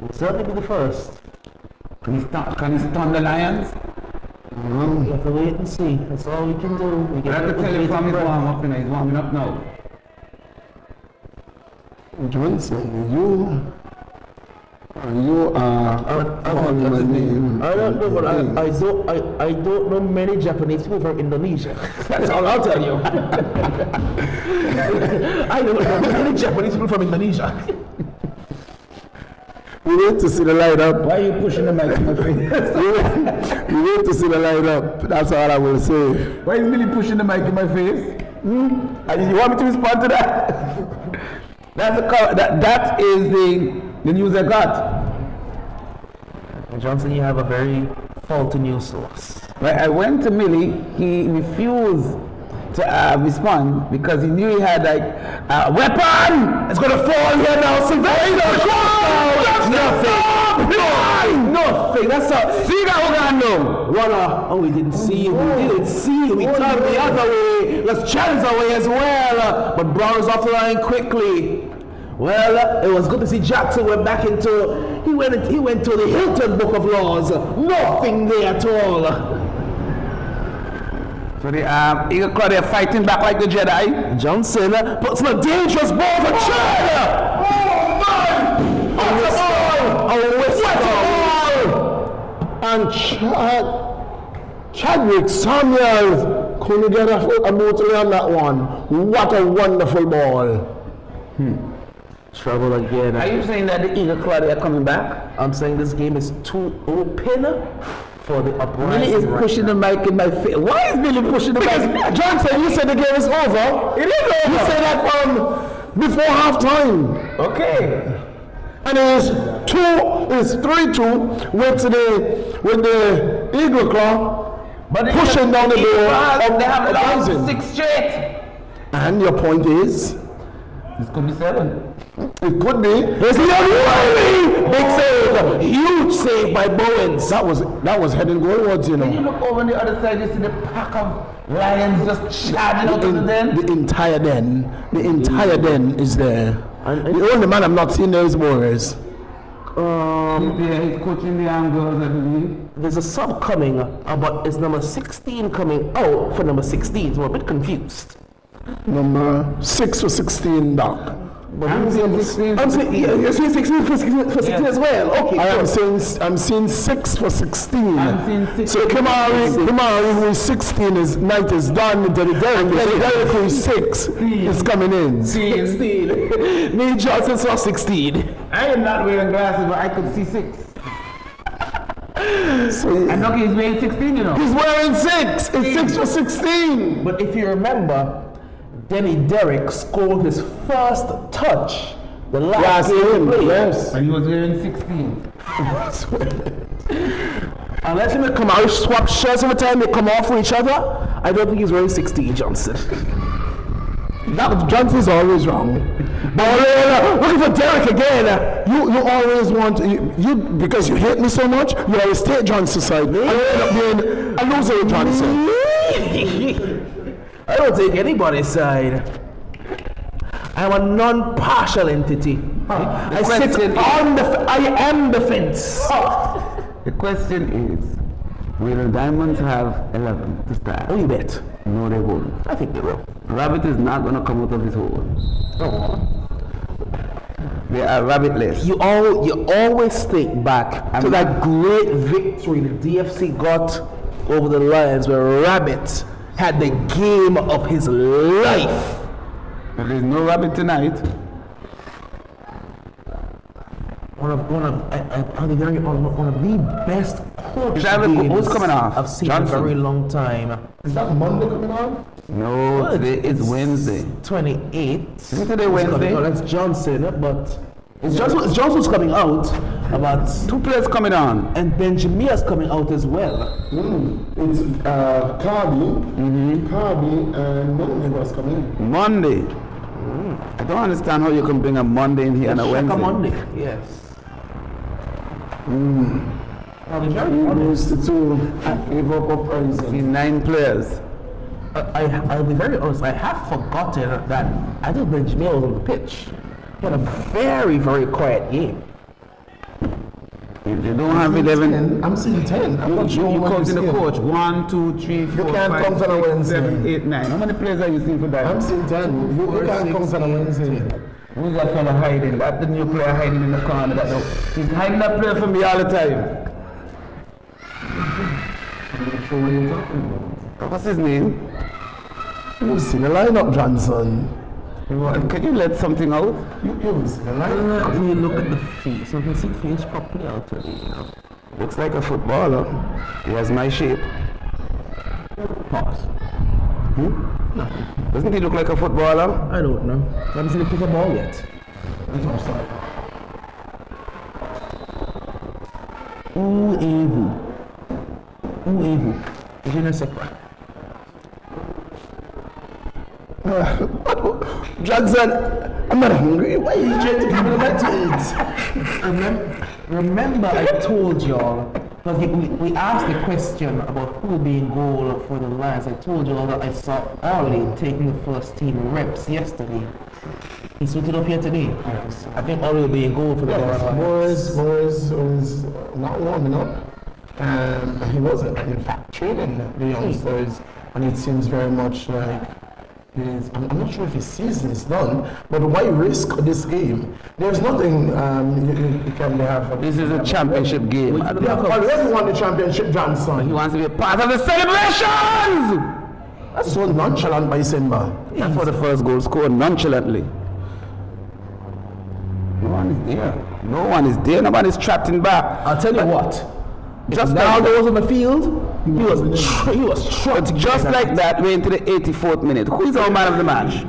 He'll certainly be the first. Can he stun the Lions? We have to wait and see. That's all we can do. I have to tell you from his warm-up, he's warming up now. Johnson, you are calling my name. I don't know, but I don't know many Japanese people from Indonesia. That's all I'll tell you. I don't know many Japanese people from Indonesia. We need to see the light up. Why are you pushing the mic in my face? We need to see the light up. That's all I will say. Why is Millie pushing the mic in my face? And you want me to respond to that? That is the news I got. Johnson, you have a very faulty news source. When I went to Millie, he refused to respond because he knew he had like a weapon. It's gonna fall here now. Nothing. That's all. See that Ugando. Voila. Oh, we didn't see you. We didn't see you. We turned the other way. Let's challenge our way as well. But Brown was off the line quickly. Well, it was good to see Jackson went back into. He went to the Hilton Book of Laws. Nothing there at all. So the Eagle Crowd are fighting back like the Jedi. Johnson puts in a dangerous ball for Chad. Oh And Chadwick Samuels couldn't get a boot on that one. What a wonderful ball. Trouble again. Are you saying that the Eagle Claw are coming back? I'm saying this game is too open for the Uprising. Millie is pushing the mic in my face. Why is Millie pushing the mic? Johnson, you said the game is over. It is over. You said that from before halftime. Okay. And it's 3-2 with the Eagle Claw But pushing down the door they have lost Uprising. 6 straight. And your point is? This could be 7. It could be. It's really big save, huge save by Bowens. That was heading goalwards, you When you know. look over on the other side, you see the pack of lions just charging out of the den. The entire den is there. The only man I'm not seeing there is Boris. Yeah, he's coaching the Angles, I believe. There's a sub coming, but it's number 16 coming out for number 16, so we're a bit confused. Number 6 for 16 back. I'm saying 16. I'm saying, yeah, you're saying 16 for 16 as well. Okay, I'm seeing 6 for 16. I'm seeing 16. So Kimari, who is 16, is night is done. Derek, who is 6, is coming in. 16. Me Johnson saw 16. I am not wearing glasses, but I could see 6. And look, he's wearing 16, you know. He's wearing 6. It's 6 for 16. But if you remember, Denny Derrick scored his first touch the last game he played. Yes. And he was wearing 16. Unless he may come out, swap shirts every time they come off for each other, I don't think he's wearing 16, Johnson. Johnson's always wrong. But looking for Derek again. You always want you because you hate me so much. You always take Johnson's side. And you end up being a loser with Johnson. I don't take anybody's side. I'm a non-partial entity. I am the fence. The question is, will Diamonds have 11 to start? Oh, you bet. No, they won't. I think they will. Rabbit is not going to come out of his hole. They are rabbitless. You always think back to that great victory the DFC got over the Lions, where Rabbit had the game of his life. But there's no rabbit tonight. One of the best coach Who's games coming off? I've seen Johnson. in a very long time. Is that Monday coming on? No, today is Wednesday. 28th. Isn't today Wednesday? No, that's Johnson, but Johnson's coming out, but 2 players coming on. and Benjamia's coming out as well. It's Carby and Monday was coming. Monday. I don't understand how you can bring a Monday in here and a Wednesday. Monday, yes. It's the two favor Uprising. See 9 players. I'll be very honest, I have forgotten that I think Benjamin was on the pitch. He had a very, very quiet game. If they don't have 11, I'm seeing 10. I'm not sure you what count in you're the seeing. coach. 1, 2, 3, 4, can't 5, count on a 6, Wednesday. 7, 8, 9. How many players are you seeing for I'm that? seeing 10. You can't count on a Wednesday. Who's that fella hiding? That's the new player hiding in the corner. He's hiding that player from me all the time. What's his name? You've seen the lineup, Johnson. Can you let something out? You've seen the lineup. Let me look at the face, so I can see the face properly out there, you know. Looks like a footballer. He has my shape. Pause. Doesn't he look like a footballer? I don't know. I haven't seen him pick a ball yet. Où je ne sais pas. Johnson, I'm not hungry. Why are you trying to give me that to eat? Remember I told y'all, because we asked the question about who will be in goal for the Lions. I told y'all that I saw Ollie taking the first team reps yesterday. He suited up here today. Yes. I think Ollie will be in goal for the Lions. Boris was not warming up. He wasn't, in fact, training the youngsters. And it seems very much like I'm not sure if his season is done, but why risk this game? There's nothing you can have. This is a championship game. Yeah, already won the championship, Johnson. He wants to be a part of the celebrations! That's so nonchalant by Simba. That's for the first goal scored nonchalantly. No one is there. No one is there. Nobody's trapped in back. I'll tell you what. Just Now like there was on the field. He was trapped. Just like that, we're into the 84th minute. Who is our man of the match?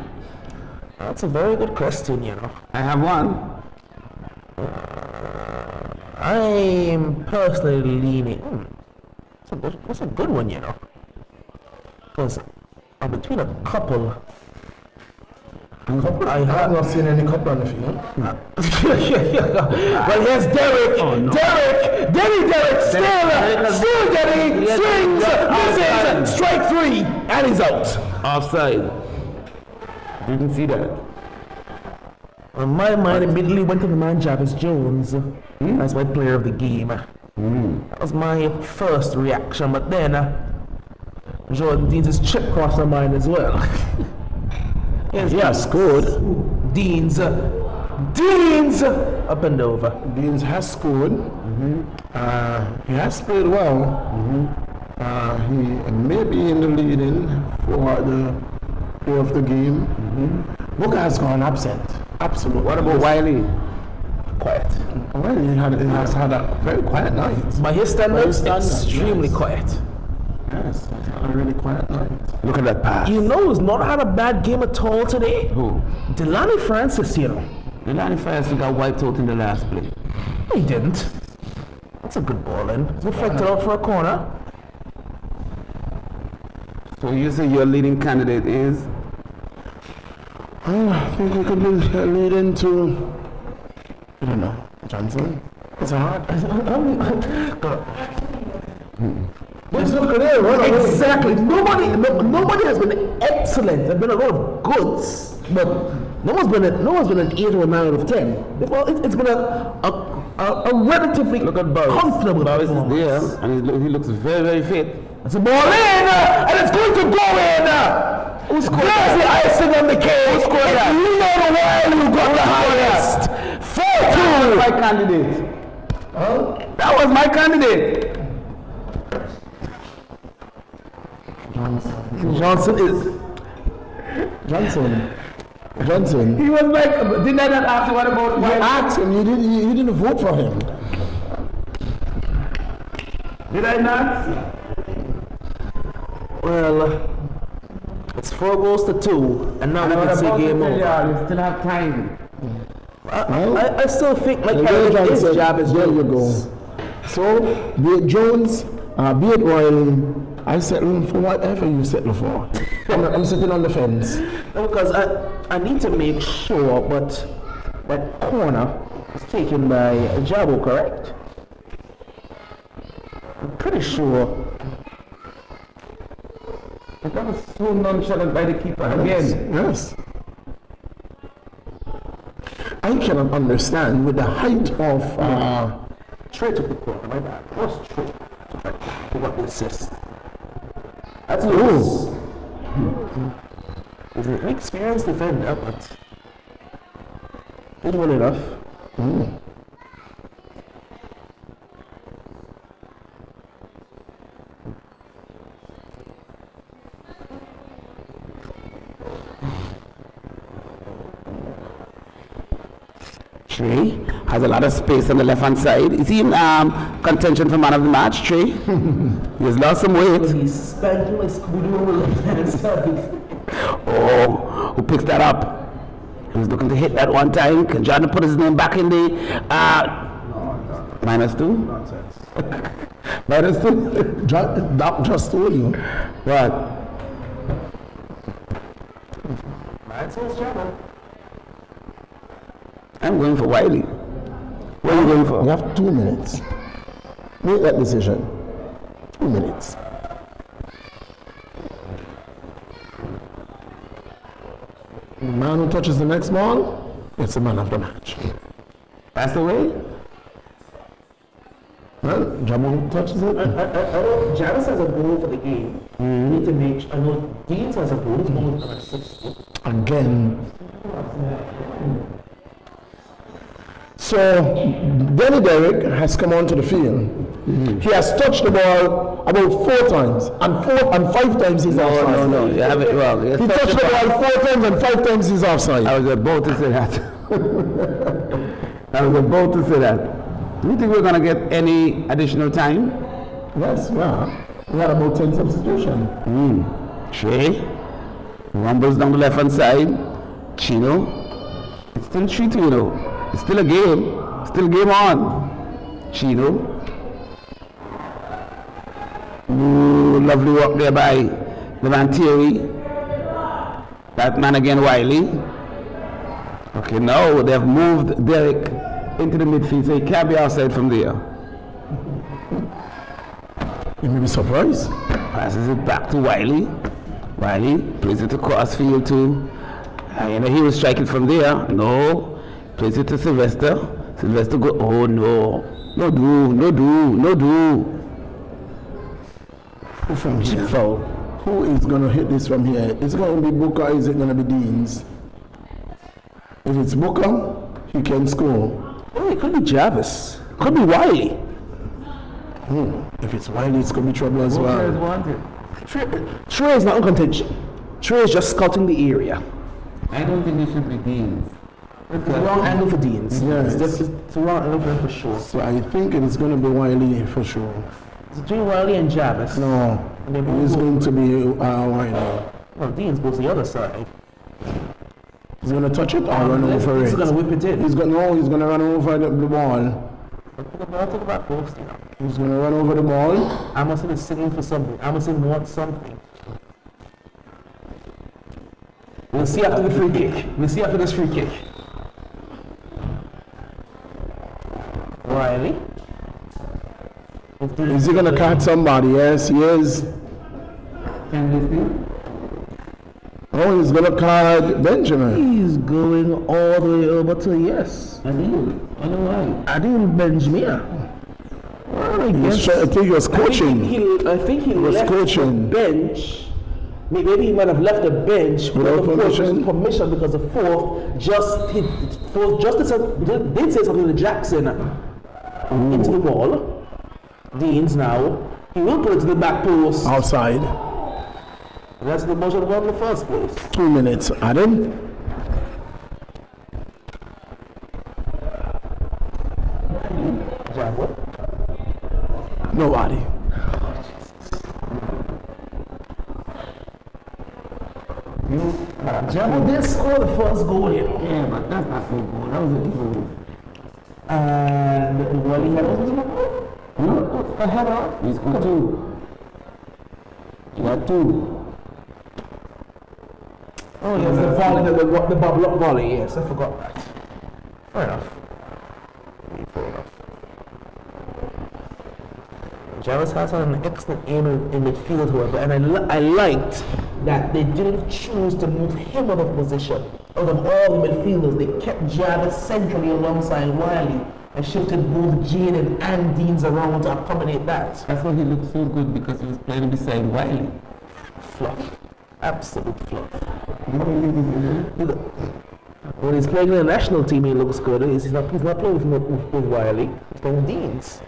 That's a very good question, you know. I have one. I'm personally leaning. That's a good one, you know. Because I'm between a couple. I have not seen any couple on the field. Well, here's Derek. Oh, no. Derek, still Derek, swings, misses, strike 3, and he's out. Offside. Didn't see that. And my mind immediately went to the man Jarvis Jones as my player of the game. That was my first reaction, but then Jordan Deans' chip crossed my mind as well. Yeah, scored. Deans up and over. Deans has scored. He has played well. He may be in the leading for the play of the game. Booker has gone absent. Absolutely. What about Wiley? Quiet. Wiley has had a very quiet night. By his standards, extremely yes. quiet. Yes, it's had a really quiet night. Look at that pass. You know who's not had a bad game at all today? Who? Delani Francis, you know. Delani Francis got wiped out in the last play. He didn't. That's a good ball in. Reflected out for a corner. So you say your leading candidate is? I think we could lead into, I don't know, Johnson. It's hard. Let's look at it. Exactly. Nobody has been excellent. There've been a lot of goods, but no one's been an 8 or a 9 out of 10. It's been a relatively comfortable performance. There, and he looks very, very fit. It's a ball in, and it's going to go in. Who scored There's that? the icing on the cake. Who scored that? You know the one who got the highest. 4-2. My candidate. That was my candidate. Johnson. He was like, didn't I not ask you what about You Wiley? asked him, you didn't vote for him. Did I not? Well, it's 4 goals to 2, and now we can say game over. You still have time. I still think my There candidate is Jarvis you Jones. go. So, be it Jones, be it Wiley, I settle for whatever you settle for. I'm sitting on the fence. No, because I need to make sure, but that corner was taken by Jabo, correct? I'm pretty sure. But that was so nonchalant by the keeper again. Yes. I cannot understand with the height of Trey took the corner, my bad. What's Trey? Who got the assist? That's loose. He's an experienced defender, but did well enough. Trey has a lot of space on the left hand side. Is he in contention for man of the match, Trey? He has lost some weight. He's spanking like Scooby-Doo on the left-hand side. Oh, who picks that up? He was looking to hit that one time. Can Jordan put his name back in the -2? -2? Doc just told you. What? I'm going for Wiley. What are you going for? You have 2 minutes. Make that decision. 2 minutes. The man who touches the next ball, it's the man of the match. That's the way? Well, Jabo touches it. I know Janice has a goal for the game. Need to make. I know Deans has a goal. He's going to assist. Again. So, Danny Derrick has come onto the field. He has touched the ball about 4 times, and 5 times he's offside. No, you have it wrong. He touched the ball 4 times, and 5 times he's offside. I was about to say that. Do you think we're going to get any additional time? Yes, yeah. We had about 10 substitutions. Trey rumbles down the left hand side. Chino. It's still 3-2, you know. It's still a game. Still game on. Chino. Ooh, lovely work there by the man Thierry. That man again, Wiley. Okay, now they've moved Derek into the midfield, so he can't be outside from there. You may be surprised. Passes it back to Wiley. Wiley plays it across field to, he was striking from there. No. Plays it to Sylvester. Sylvester go, oh no. No do. Who from here? Foul. Who is going to hit this from here? Is it going to be Booker or is it going to be Deans? If it's Booker, he can score. Oh, it could be Jarvis. Could be Wiley. If it's Wiley, it's going to be trouble as well. Trey is not in contention. Trey is just scouting the area. I don't think it should be Deans. It's the wrong angle for Deans. Yes. It's the wrong angle for him for sure. So I think it is going to be Wiley for sure. It's between Wiley and Jarvis. No, it is going to be Wiley. Well, Deans goes the other side. He's going to touch it or run over He's it? going to whip it in. He's going to run over the ball. Put the ball to the back post, you know. He's going to run over the ball. Emerson is singing for something. Emerson wants something. We'll see after the free kick. We'll see after this free kick. Wiley. Is he going to catch somebody? Yes, he is. Oh, he's going to catch Benjamin. He's going all the way over to yes. I didn't Benjamin. Well, I I think he was coaching. I think he was left coaching. the bench. Maybe he might have left the bench Without permission? Because the fourth Justice did say something to Jackson into the ball. Deans now. He will put it to the back post. Outside. That's the motion of in the first place. 2 minutes. Adam? Nobody. Jabo did score the first goal here. Yeah, but that's not so good. That was a goal. And Wally had A header. He scored 2. He got 2. Oh yes, the volley, the bubble up volley, yes, I forgot that. Fair enough. Jarvis has an excellent aim in midfield, however, and I liked that they didn't choose to move him out of position. Out of all the midfielders, they kept Jarvis centrally alongside Wiley and shifted both Jaden and Deans around to accommodate that. That's why he looked so good, because he was playing beside Wiley. Fluff. Absolute fluff. When he's playing in the national team, he looks good. He's not playing with Wiley. He's playing with Deans.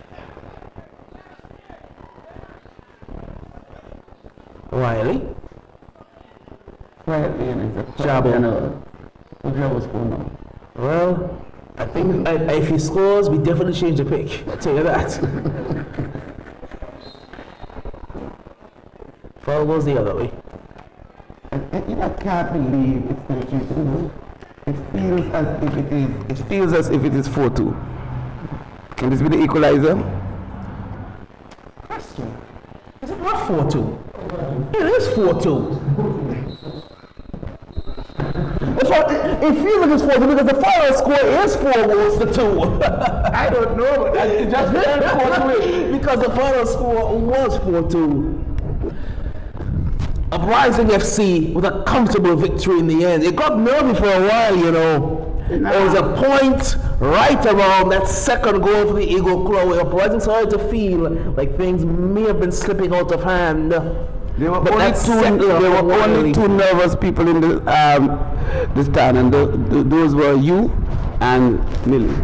Wiley. Jabo. Jabo scored now. Well, I think if he scores, we definitely change the pick. I'll tell you that. Foul goes the other way. I can't believe it's still 3-2. It feels as if it is 4-2. Can this be the equalizer? Question. Is it not 4-2? It is 4-2. It feels like it's 4-2 because the final score is 4 goals to 2. I don't know, but it just felt 4-2 because the final score was 4-2. Uprising FC with a comfortable victory in the end. It got nervy for a while, you know. There was a point right around that second goal for the Eagle Claw where Uprising started to feel like things may have been slipping out of hand. There were only two nervous people in the stand, and those were you and Millie.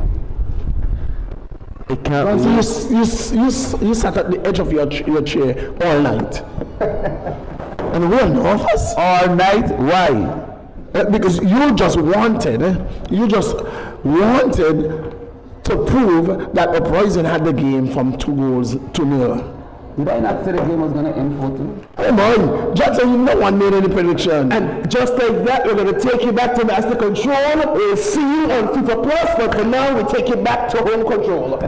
So you sat at the edge of your chair all night. And we were nervous. All night? Why? Because you just wanted to prove that Uprising had the game from 2-0. Did I not say the game was going to end 4-2? Come on, just so no one made any prediction. And just like that, we're going to take you back to master control. We'll see you on FIFA Plus, but for now, we take you back to home control.